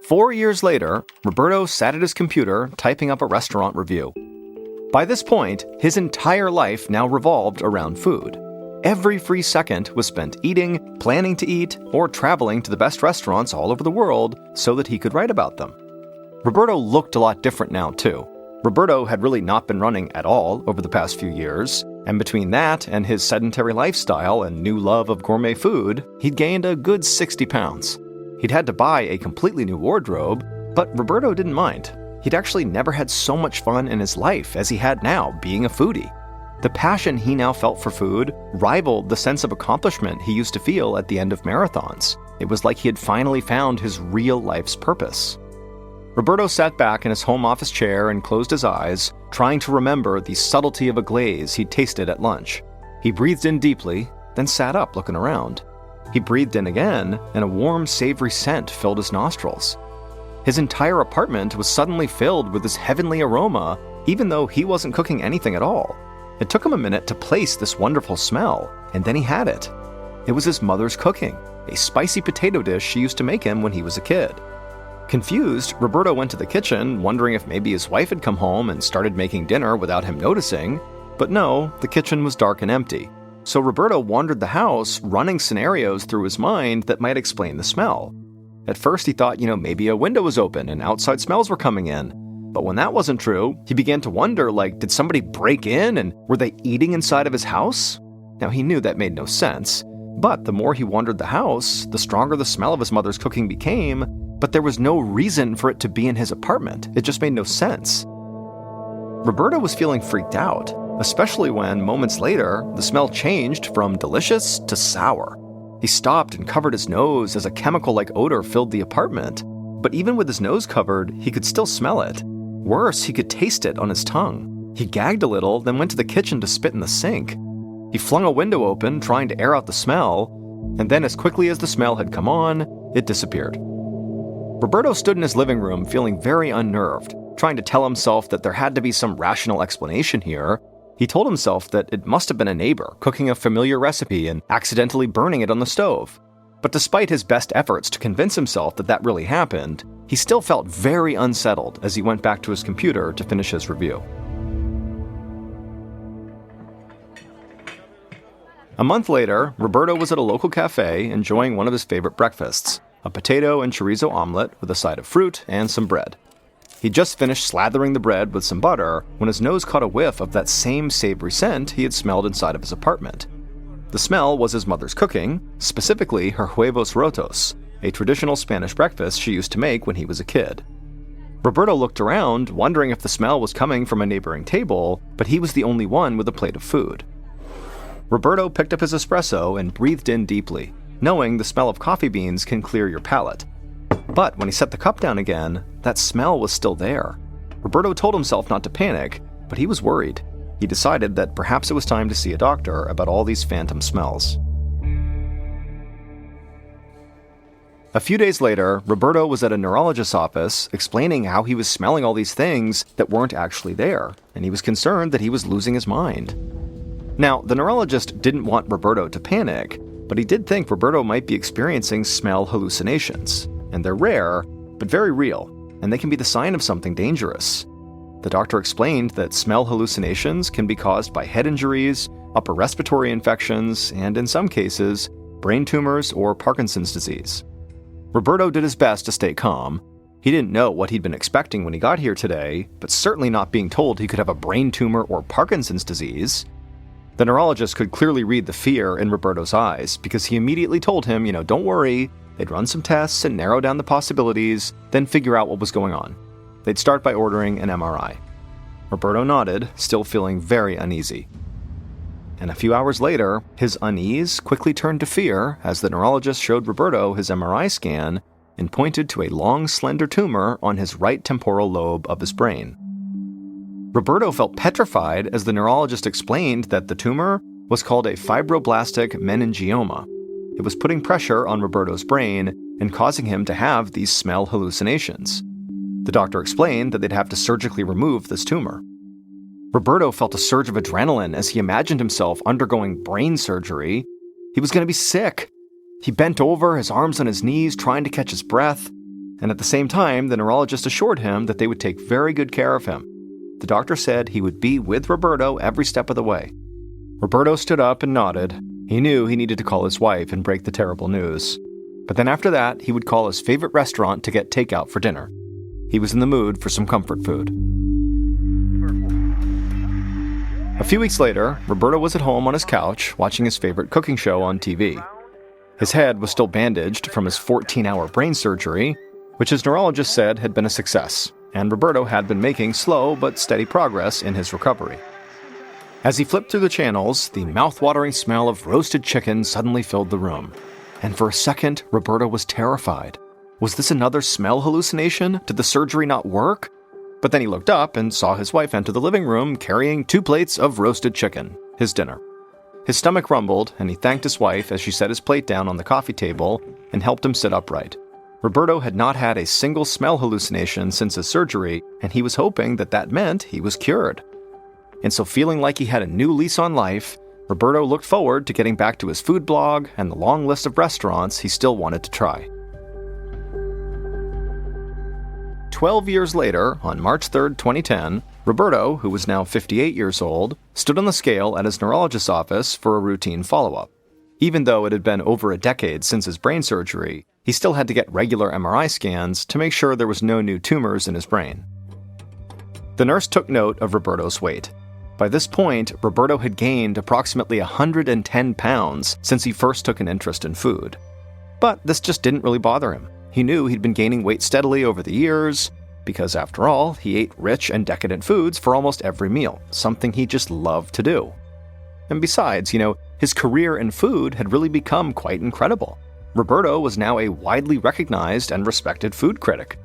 4 years later, Roberto sat at his computer typing up a restaurant review. By this point, his entire life now revolved around food. Every free second was spent eating, planning to eat, or traveling to the best restaurants all over the world so that he could write about them. Roberto looked a lot different now, too. Roberto had really not been running at all over the past few years, and between that and his sedentary lifestyle and new love of gourmet food, he'd gained a good 60 pounds. He'd had to buy a completely new wardrobe, but Roberto didn't mind. He'd actually never had so much fun in his life as he had now, being a foodie. The passion he now felt for food rivaled the sense of accomplishment he used to feel at the end of marathons. It was like he had finally found his real life's purpose. Roberto sat back in his home office chair and closed his eyes, trying to remember the subtlety of a glaze he'd tasted at lunch. He breathed in deeply, then sat up looking around. He breathed in again, and a warm, savory scent filled his nostrils. His entire apartment was suddenly filled with this heavenly aroma, even though he wasn't cooking anything at all. It took him a minute to place this wonderful smell, and then he had it. It was his mother's cooking, a spicy potato dish she used to make him when he was a kid. Confused, Roberto went to the kitchen, wondering if maybe his wife had come home and started making dinner without him noticing, but no, the kitchen was dark and empty. So Roberto wandered the house, running scenarios through his mind that might explain the smell. At first he thought, maybe a window was open and outside smells were coming in. But when that wasn't true, he began to wonder, did somebody break in and were they eating inside of his house? Now he knew that made no sense, but the more he wandered the house, the stronger the smell of his mother's cooking became, but there was no reason for it to be in his apartment. It just made no sense. Roberto was feeling freaked out, especially when, moments later, the smell changed from delicious to sour. He stopped and covered his nose as a chemical-like odor filled the apartment. But even with his nose covered, he could still smell it. Worse, he could taste it on his tongue. He gagged a little, then went to the kitchen to spit in the sink. He flung a window open, trying to air out the smell, and then as quickly as the smell had come on, it disappeared. Roberto stood in his living room feeling very unnerved, trying to tell himself that there had to be some rational explanation here. He told himself that it must have been a neighbor cooking a familiar recipe and accidentally burning it on the stove. But despite his best efforts to convince himself that that really happened, he still felt very unsettled as he went back to his computer to finish his review. A month later, Roberto was at a local cafe enjoying one of his favorite breakfasts, a potato and chorizo omelet with a side of fruit and some bread. He'd just finished slathering the bread with some butter when his nose caught a whiff of that same savory scent he had smelled inside of his apartment. The smell was his mother's cooking, specifically her huevos rotos, a traditional Spanish breakfast she used to make when he was a kid. Roberto looked around, wondering if the smell was coming from a neighboring table, but he was the only one with a plate of food. Roberto picked up his espresso and breathed in deeply, knowing the smell of coffee beans can clear your palate. But when he set the cup down again, that smell was still there. Roberto told himself not to panic, but he was worried. He decided that perhaps it was time to see a doctor about all these phantom smells. A few days later, Roberto was at a neurologist's office explaining how he was smelling all these things that weren't actually there, and he was concerned that he was losing his mind. Now, the neurologist didn't want Roberto to panic, but he did think Roberto might be experiencing smell hallucinations. And they're rare, but very real, and they can be the sign of something dangerous. The doctor explained that smell hallucinations can be caused by head injuries, upper respiratory infections, and in some cases, brain tumors or Parkinson's disease. Roberto did his best to stay calm, He didn't know what he'd been expecting when he got here today, but certainly not being told he could have a brain tumor or Parkinson's disease. The neurologist could clearly read the fear in Roberto's eyes because he immediately told him, don't worry, they'd run some tests and narrow down the possibilities, then figure out what was going on. They'd start by ordering an MRI. Roberto nodded, still feeling very uneasy. And a few hours later, his unease quickly turned to fear as the neurologist showed Roberto his MRI scan and pointed to a long, slender tumor on his right temporal lobe of his brain. Roberto felt petrified as the neurologist explained that the tumor was called a fibroblastic meningioma. It was putting pressure on Roberto's brain and causing him to have these smell hallucinations. The doctor explained that they'd have to surgically remove this tumor. Roberto felt a surge of adrenaline as he imagined himself undergoing brain surgery. He was going to be sick. He bent over, his arms on his knees, trying to catch his breath. And at the same time, the neurologist assured him that they would take very good care of him. The doctor said he would be with Roberto every step of the way. Roberto stood up and nodded. He knew he needed to call his wife and break the terrible news. But then after that, he would call his favorite restaurant to get takeout for dinner. He was in the mood for some comfort food. A few weeks later, Roberto was at home on his couch watching his favorite cooking show on TV. His head was still bandaged from his 14-hour brain surgery, which his neurologist said had been a success, and Roberto had been making slow but steady progress in his recovery. As he flipped through the channels, the mouth-watering smell of roasted chicken suddenly filled the room. And for a second, Roberto was terrified. Was this another smell hallucination? Did the surgery not work? But then he looked up and saw his wife enter the living room carrying 2 plates of roasted chicken, his dinner. His stomach rumbled, and he thanked his wife as she set his plate down on the coffee table and helped him sit upright. Roberto had not had a single smell hallucination since his surgery, and he was hoping that that meant he was cured. And so feeling like he had a new lease on life, Roberto looked forward to getting back to his food blog and the long list of restaurants he still wanted to try. 12 years later, on March 3, 2010, Roberto, who was now 58 years old, stood on the scale at his neurologist's office for a routine follow-up. Even though it had been over a decade since his brain surgery, he still had to get regular MRI scans to make sure there was no new tumors in his brain. The nurse took note of Roberto's weight. By this point, Roberto had gained approximately 110 pounds since he first took an interest in food. But this just didn't really bother him. He knew he'd been gaining weight steadily over the years, because after all, he ate rich and decadent foods for almost every meal, something he just loved to do. And besides, his career in food had really become quite incredible. Roberto was now a widely recognized and respected food critic.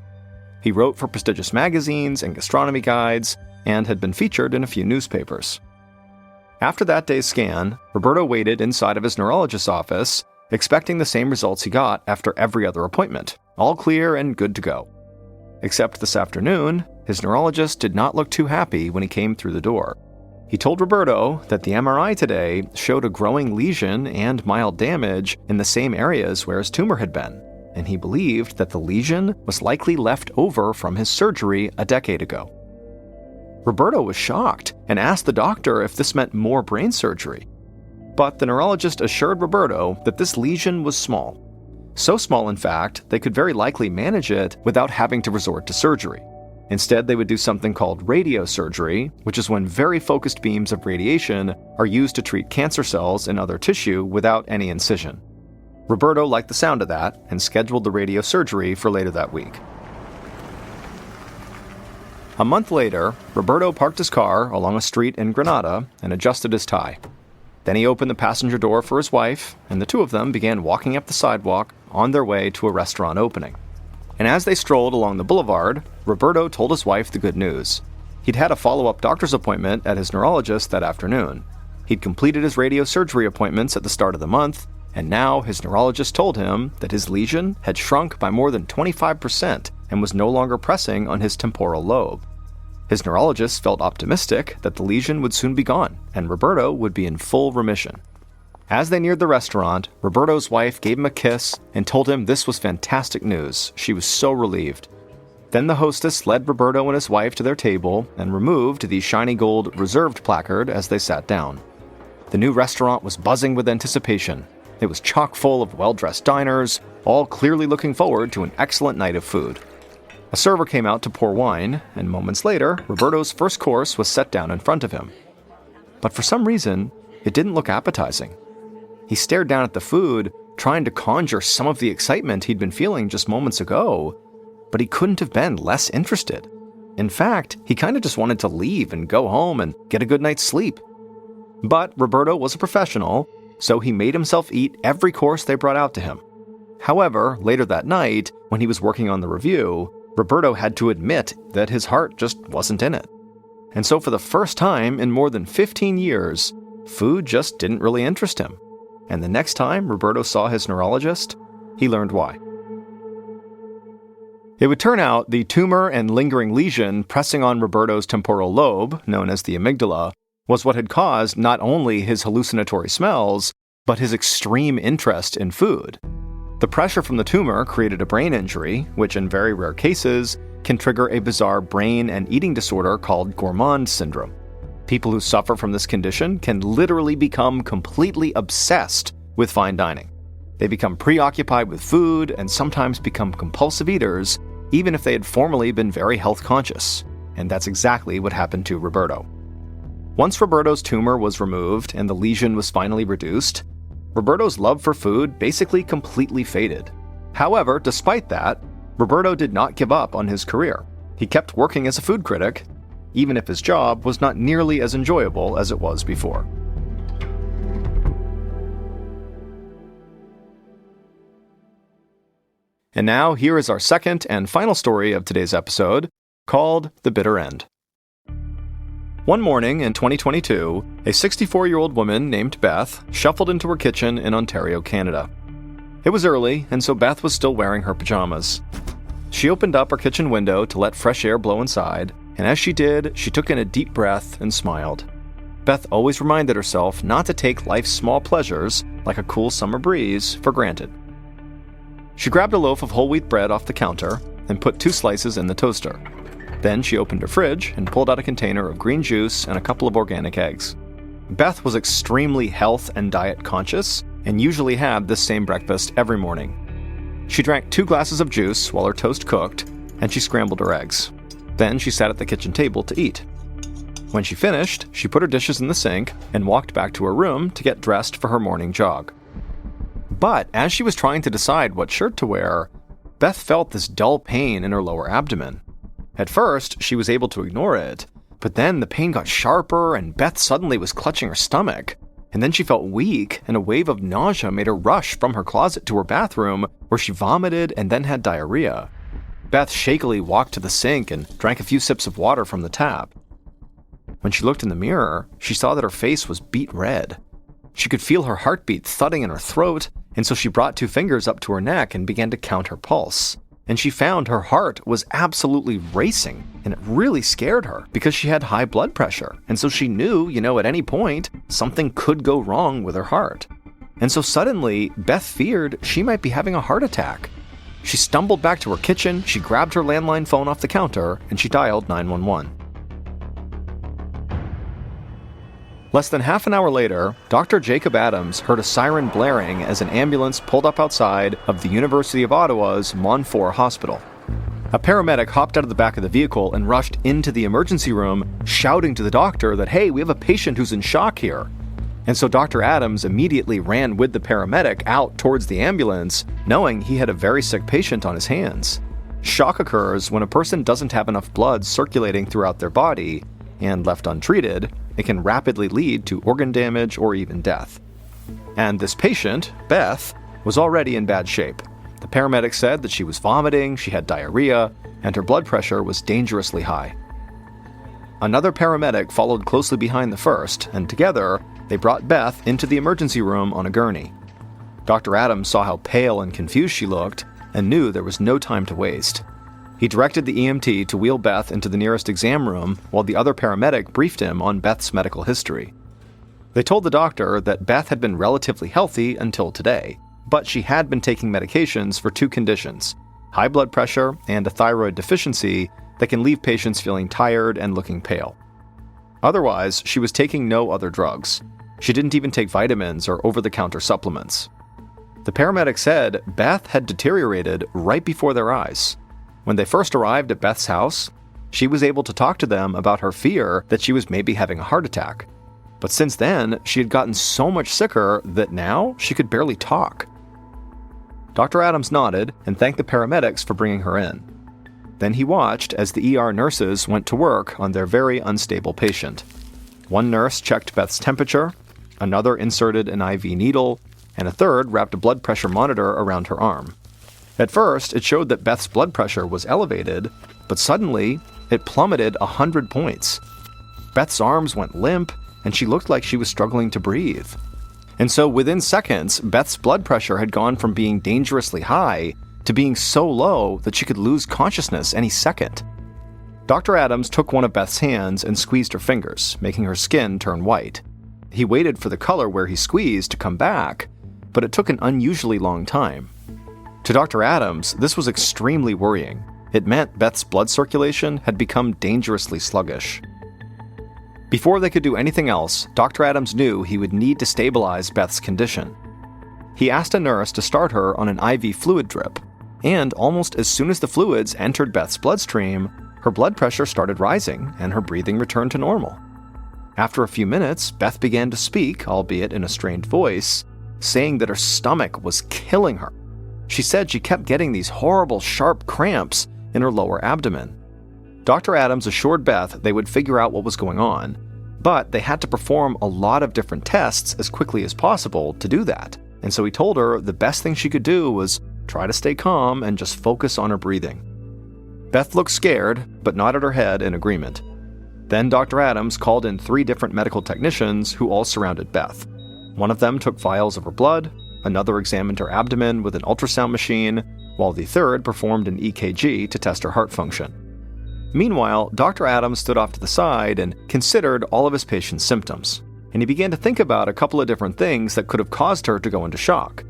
He wrote for prestigious magazines and gastronomy guides, and had been featured in a few newspapers. After that day's scan, Roberto waited inside of his neurologist's office, expecting the same results he got after every other appointment, all clear and good to go. Except this afternoon, his neurologist did not look too happy when he came through the door. He told Roberto that the MRI today showed a growing lesion and mild damage in the same areas where his tumor had been, and he believed that the lesion was likely left over from his surgery a decade ago. Roberto was shocked and asked the doctor if this meant more brain surgery. But the neurologist assured Roberto that this lesion was small. So small, in fact, they could very likely manage it without having to resort to surgery. Instead, they would do something called radiosurgery, which is when very focused beams of radiation are used to treat cancer cells in other tissue without any incision. Roberto liked the sound of that and scheduled the radiosurgery for later that week. A month later, Roberto parked his car along a street in Granada and adjusted his tie. Then he opened the passenger door for his wife, and the two of them began walking up the sidewalk on their way to a restaurant opening. And as they strolled along the boulevard, Roberto told his wife the good news. He'd had a follow-up doctor's appointment at his neurologist that afternoon. He'd completed his radiosurgery appointments at the start of the month, and now his neurologist told him that his lesion had shrunk by more than 25% and was no longer pressing on his temporal lobe. His neurologist felt optimistic that the lesion would soon be gone, and Roberto would be in full remission. As they neared the restaurant, Roberto's wife gave him a kiss and told him this was fantastic news. She was so relieved. Then the hostess led Roberto and his wife to their table and removed the shiny gold reserved placard as they sat down. The new restaurant was buzzing with anticipation. It was chock full of well-dressed diners, all clearly looking forward to an excellent night of food. A server came out to pour wine, and moments later, Roberto's first course was set down in front of him. But for some reason, it didn't look appetizing. He stared down at the food, trying to conjure some of the excitement he'd been feeling just moments ago, but he couldn't have been less interested. In fact, he kind of just wanted to leave and go home and get a good night's sleep. But Roberto was a professional, so he made himself eat every course they brought out to him. However, later that night, when he was working on the review, Roberto had to admit that his heart just wasn't in it. And so for the first time in more than 15 years, food just didn't really interest him. And the next time Roberto saw his neurologist, he learned why. It would turn out the tumor and lingering lesion pressing on Roberto's temporal lobe, known as the amygdala, was what had caused not only his hallucinatory smells, but his extreme interest in food. The pressure from the tumor created a brain injury, which in very rare cases can trigger a bizarre brain and eating disorder called gourmand syndrome. People who suffer from this condition can literally become completely obsessed with fine dining. They become preoccupied with food and sometimes become compulsive eaters, even if they had formerly been very health conscious. And that's exactly what happened to Roberto. Once Roberto's tumor was removed and the lesion was finally reduced, Roberto's love for food basically completely faded. However, despite that, Roberto did not give up on his career. He kept working as a food critic, even if his job was not nearly as enjoyable as it was before. And now, here is our second and final story of today's episode, called The Bitter End. One morning in 2022, a 64-year-old woman named Beth shuffled into her kitchen in Ontario, Canada. It was early, and so Beth was still wearing her pajamas. She opened up her kitchen window to let fresh air blow inside, and as she did, she took in a deep breath and smiled. Beth always reminded herself not to take life's small pleasures, like a cool summer breeze, for granted. She grabbed a loaf of whole wheat bread off the counter and put 2 slices in the toaster. Then she opened her fridge and pulled out a container of green juice and a couple of organic eggs. Beth was extremely health and diet conscious and usually had this same breakfast every morning. She drank 2 glasses of juice while her toast cooked, and she scrambled her eggs. Then she sat at the kitchen table to eat. When she finished, she put her dishes in the sink and walked back to her room to get dressed for her morning jog. But as she was trying to decide what shirt to wear, Beth felt this dull pain in her lower abdomen. At first, she was able to ignore it, but then the pain got sharper and Beth suddenly was clutching her stomach. And then she felt weak, and a wave of nausea made her rush from her closet to her bathroom, where she vomited and then had diarrhea. Beth shakily walked to the sink and drank a few sips of water from the tap. When she looked in the mirror, she saw that her face was beet red. She could feel her heartbeat thudding in her throat, and so she brought 2 fingers up to her neck and began to count her pulse. And she found her heart was absolutely racing, and it really scared her because she had high blood pressure, and so she knew, at any point, something could go wrong with her heart. And so suddenly, Beth feared she might be having a heart attack. She stumbled back to her kitchen, she grabbed her landline phone off the counter, and she dialed 911. Less than half an hour later, Dr. Jacob Adams heard a siren blaring as an ambulance pulled up outside of the University of Ottawa's Montfort Hospital. A paramedic hopped out of the back of the vehicle and rushed into the emergency room, shouting to the doctor that, "Hey, we have a patient who's in shock here." And so Dr. Adams immediately ran with the paramedic out towards the ambulance, knowing he had a very sick patient on his hands. Shock occurs when a person doesn't have enough blood circulating throughout their body, and left untreated, it can rapidly lead to organ damage or even death. And this patient, Beth, was already in bad shape. The paramedic said that she was vomiting, she had diarrhea, and her blood pressure was dangerously high. Another paramedic followed closely behind the first, and together, they brought Beth into the emergency room on a gurney. Dr. Adams saw how pale and confused she looked, and knew there was no time to waste. He directed the EMT to wheel Beth into the nearest exam room, while the other paramedic briefed him on Beth's medical history. They told the doctor that Beth had been relatively healthy until today, but she had been taking medications for 2 conditions, high blood pressure and a thyroid deficiency that can leave patients feeling tired and looking pale. Otherwise, she was taking no other drugs. She didn't even take vitamins or over-the-counter supplements. The paramedic said Beth had deteriorated right before their eyes. When they first arrived at Beth's house, she was able to talk to them about her fear that she was maybe having a heart attack. But since then, she had gotten so much sicker that now she could barely talk. Dr. Adams nodded and thanked the paramedics for bringing her in. Then he watched as the ER nurses went to work on their very unstable patient. One nurse checked Beth's temperature, another inserted an IV needle, and a third wrapped a blood pressure monitor around her arm. At first, it showed that Beth's blood pressure was elevated, but suddenly, it plummeted 100 points. Beth's arms went limp, and she looked like she was struggling to breathe. And so within seconds, Beth's blood pressure had gone from being dangerously high to being so low that she could lose consciousness any second. Dr. Adams took one of Beth's hands and squeezed her fingers, making her skin turn white. He waited for the color where he squeezed to come back, but it took an unusually long time. To Dr. Adams, this was extremely worrying. It meant Beth's blood circulation had become dangerously sluggish. Before they could do anything else, Dr. Adams knew he would need to stabilize Beth's condition. He asked a nurse to start her on an IV fluid drip, and almost as soon as the fluids entered Beth's bloodstream, her blood pressure started rising and her breathing returned to normal. After a few minutes, Beth began to speak, albeit in a strained voice, saying that her stomach was killing her. She said she kept getting these horrible, sharp cramps in her lower abdomen. Dr. Adams assured Beth they would figure out what was going on, but they had to perform a lot of different tests as quickly as possible to do that. And so he told her the best thing she could do was try to stay calm and just focus on her breathing. Beth looked scared, but nodded her head in agreement. Then Dr. Adams called in 3 different medical technicians who all surrounded Beth. One of them took vials of her blood, another examined her abdomen with an ultrasound machine, while the third performed an EKG to test her heart function. Meanwhile, Dr. Adams stood off to the side and considered all of his patient's symptoms, and he began to think about a couple of different things that could have caused her to go into shock.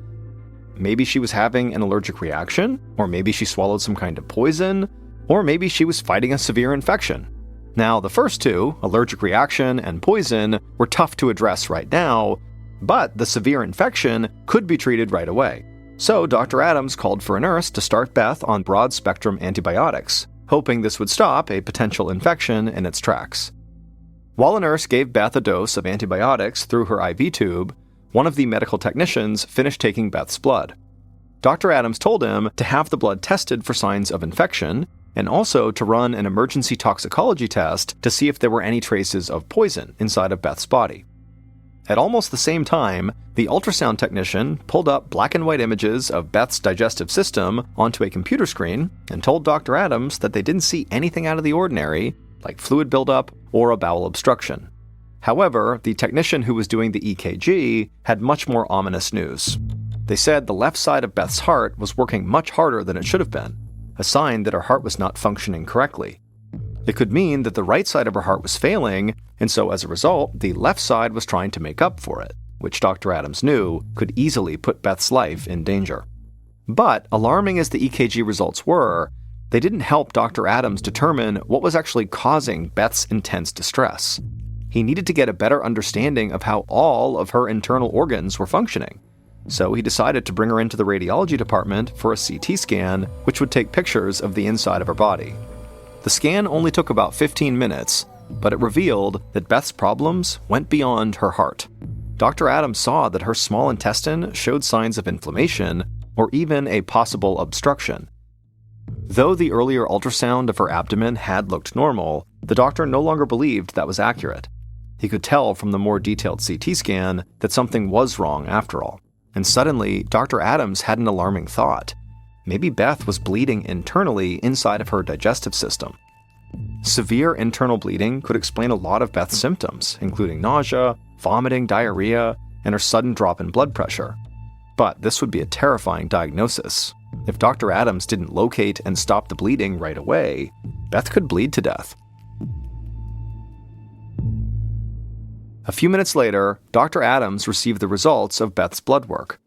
Maybe she was having an allergic reaction, or maybe she swallowed some kind of poison, or maybe she was fighting a severe infection. Now, the first two, allergic reaction and poison, were tough to address right now, but the severe infection could be treated right away. So Dr. Adams called for a nurse to start Beth on broad-spectrum antibiotics, hoping this would stop a potential infection in its tracks. While a nurse gave Beth a dose of antibiotics through her IV tube, one of the medical technicians finished taking Beth's blood. Dr. Adams told him to have the blood tested for signs of infection, and also to run an emergency toxicology test to see if there were any traces of poison inside of Beth's body. At almost the same time, the ultrasound technician pulled up black and white images of Beth's digestive system onto a computer screen and told Dr. Adams that they didn't see anything out of the ordinary, like fluid buildup or a bowel obstruction. However, the technician who was doing the EKG had much more ominous news. They said the left side of Beth's heart was working much harder than it should have been, a sign that her heart was not functioning correctly. It could mean that the right side of her heart was failing, and so as a result, the left side was trying to make up for it, which Dr. Adams knew could easily put Beth's life in danger. But, alarming as the EKG results were, they didn't help Dr. Adams determine what was actually causing Beth's intense distress. He needed to get a better understanding of how all of her internal organs were functioning. So he decided to bring her into the radiology department for a CT scan, which would take pictures of the inside of her body. The scan only took about 15 minutes, but it revealed that Beth's problems went beyond her heart. Dr. Adams saw that her small intestine showed signs of inflammation or even a possible obstruction. Though the earlier ultrasound of her abdomen had looked normal, the doctor no longer believed that was accurate. He could tell from the more detailed CT scan that something was wrong after all. And suddenly, Dr. Adams had an alarming thought. Maybe Beth was bleeding internally inside of her digestive system. Severe internal bleeding could explain a lot of Beth's symptoms, including nausea, vomiting, diarrhea, and her sudden drop in blood pressure. But this would be a terrifying diagnosis. If Dr. Adams didn't locate and stop the bleeding right away, Beth could bleed to death. A few minutes later, Dr. Adams received the results of Beth's blood work.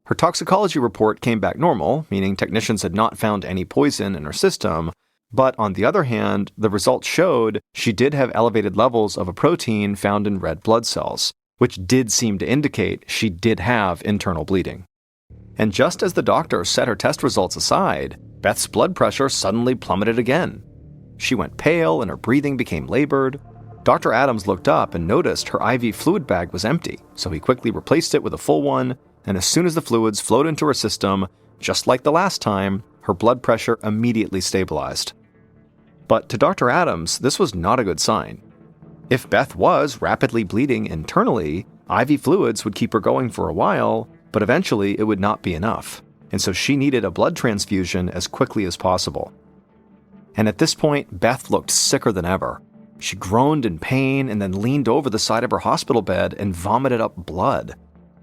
Her toxicology report came back normal, meaning technicians had not found any poison in her system, but on the other hand, the results showed she did have elevated levels of a protein found in red blood cells, which did seem to indicate she did have internal bleeding. And just as the doctor set her test results aside, Beth's blood pressure suddenly plummeted again. She went pale and her breathing became labored. Dr. Adams looked up and noticed her IV fluid bag was empty, so he quickly replaced it with a full one, and as soon as the fluids flowed into her system, just like the last time, her blood pressure immediately stabilized. But to Dr. Adams, this was not a good sign. If Beth was rapidly bleeding internally, IV fluids would keep her going for a while, but eventually it would not be enough, and so she needed a blood transfusion as quickly as possible. And at this point, Beth looked sicker than ever. She groaned in pain and then leaned over the side of her hospital bed and vomited up blood.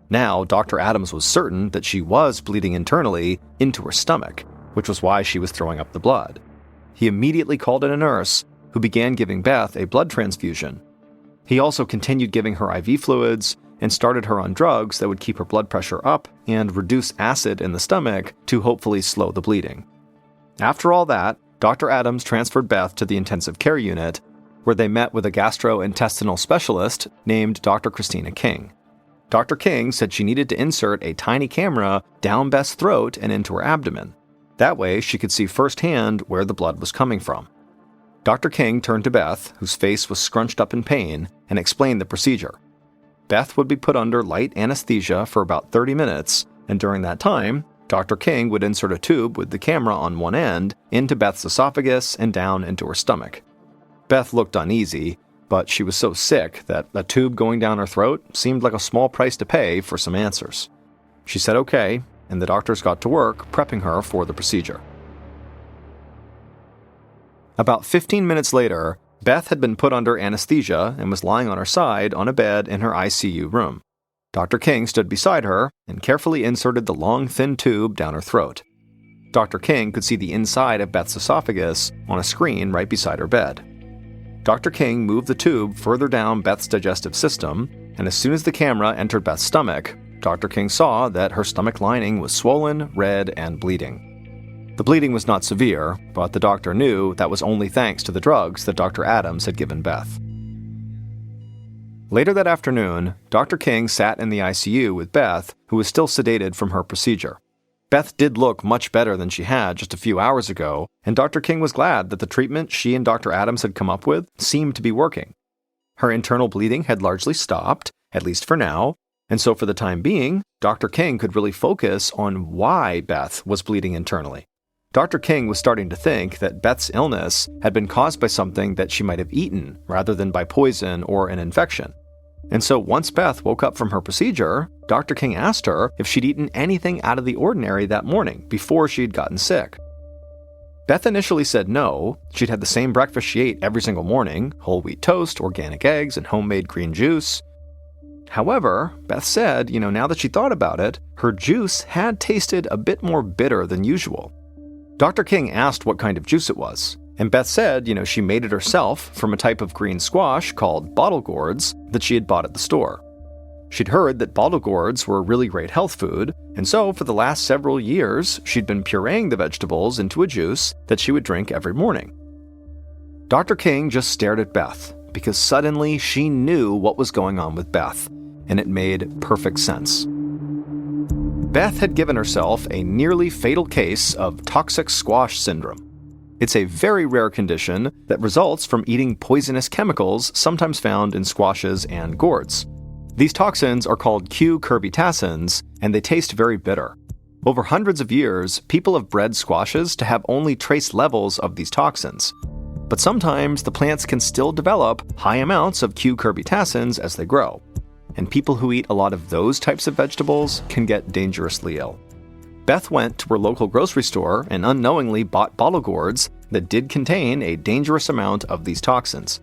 Now, Dr. Adams was certain that she was bleeding internally into her stomach, which was why she was throwing up the blood. He immediately called in a nurse, who began giving Beth a blood transfusion. He also continued giving her IV fluids and started her on drugs that would keep her blood pressure up and reduce acid in the stomach to hopefully slow the bleeding. After all that, Dr. Adams transferred Beth to the intensive care unit, where they met with a gastrointestinal specialist named Dr. Christina King. Dr. King said she needed to insert a tiny camera down Beth's throat and into her abdomen. That way, she could see firsthand where the blood was coming from. Dr. King turned to Beth, whose face was scrunched up in pain, and explained the procedure. Beth would be put under light anesthesia for about 30 minutes, and during that time, Dr. King would insert a tube with the camera on one end into Beth's esophagus and down into her stomach. Beth looked uneasy, but she was so sick that a tube going down her throat seemed like a small price to pay for some answers. She said okay, and the doctors got to work prepping her for the procedure. About 15 minutes later, Beth had been put under anesthesia and was lying on her side on a bed in her ICU room. Dr. King stood beside her and carefully inserted the long, thin tube down her throat. Dr. King could see the inside of Beth's esophagus on a screen right beside her bed. Dr. King moved the tube further down Beth's digestive system, and as soon as the camera entered Beth's stomach, Dr. King saw that her stomach lining was swollen, red, and bleeding. The bleeding was not severe, but the doctor knew that was only thanks to the drugs that Dr. Adams had given Beth. Later that afternoon, Dr. King sat in the ICU with Beth, who was still sedated from her procedure. Beth did look much better than she had just a few hours ago, and Dr. King was glad that the treatment she and Dr. Adams had come up with seemed to be working. Her internal bleeding had largely stopped, at least for now, and so for the time being, Dr. King could really focus on why Beth was bleeding internally. Dr. King was starting to think that Beth's illness had been caused by something that she might have eaten, rather than by poison or an infection. And so once Beth woke up from her procedure, Dr. King asked her if she'd eaten anything out of the ordinary that morning before she'd gotten sick. Beth initially said no. She'd had the same breakfast she ate every single morning: whole wheat toast, organic eggs, and homemade green juice. However, Beth said, now that she thought about it, her juice had tasted a bit more bitter than usual. Dr. King asked what kind of juice it was, and Beth said, she made it herself from a type of green squash called bottle gourds that she had bought at the store. She'd heard that bottle gourds were a really great health food, and so for the last several years, she'd been pureeing the vegetables into a juice that she would drink every morning. Dr. King just stared at Beth, because suddenly she knew what was going on with Beth, and it made perfect sense. Beth had given herself a nearly fatal case of toxic squash syndrome. It's a very rare condition that results from eating poisonous chemicals sometimes found in squashes and gourds. These toxins are called cucurbitacins, and they taste very bitter. Over hundreds of years, people have bred squashes to have only trace levels of these toxins. But sometimes the plants can still develop high amounts of cucurbitacins as they grow, and people who eat a lot of those types of vegetables can get dangerously ill. Beth went to her local grocery store and unknowingly bought bottle gourds that did contain a dangerous amount of these toxins.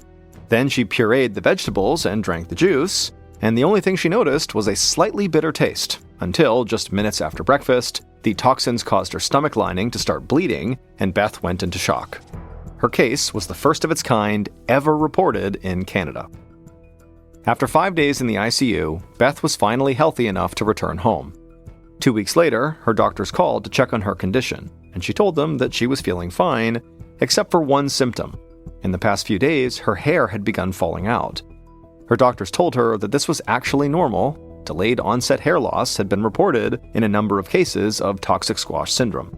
Then she pureed the vegetables and drank the juice, and the only thing she noticed was a slightly bitter taste, until just minutes after breakfast, the toxins caused her stomach lining to start bleeding, and Beth went into shock. Her case was the first of its kind ever reported in Canada. After 5 days in the ICU, Beth was finally healthy enough to return home. 2 weeks later, her doctors called to check on her condition, and she told them that she was feeling fine, except for one symptom. In the past few days, her hair had begun falling out. Her doctors told her that this was actually normal, delayed onset hair loss had been reported in a number of cases of toxic squash syndrome.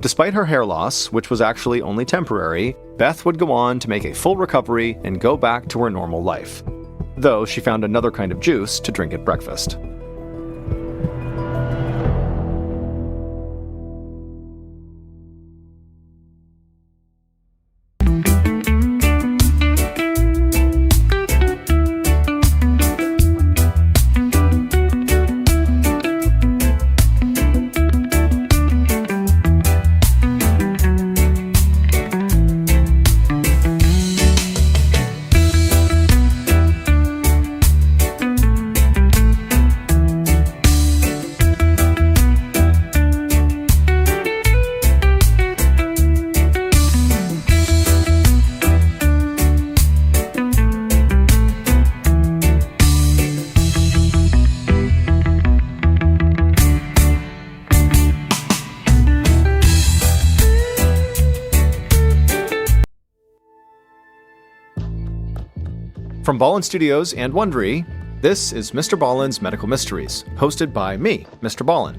Despite her hair loss, which was actually only temporary, Beth would go on to make a full recovery and go back to her normal life, though she found another kind of juice to drink at breakfast. From Ballin Studios and Wondery, this is MrBallen's Medical Mysteries, hosted by me, Mr. Ballen.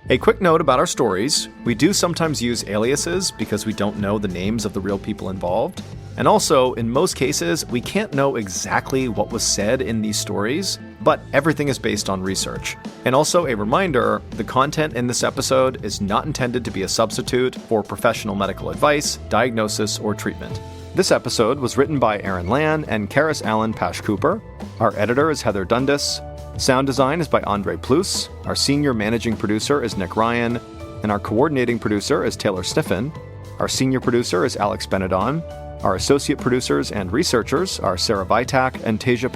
A quick note about our stories: we do sometimes use aliases because we don't know the names of the real people involved, and also, in most cases, we can't know exactly what was said in these stories, but everything is based on research. And also a reminder, the content in this episode is not intended to be a substitute for professional medical advice, diagnosis, or treatment. This episode was written by Aaron Lan and Karis Allen Pash-Cooper. Our editor is Heather Dundas. Sound design is by Andre Plus. Our senior managing producer is Nick Ryan. And our coordinating producer is Taylor Sniffen. Our senior producer is Alex Benedon. Our associate producers and researchers are Sarah Vitak and Tasia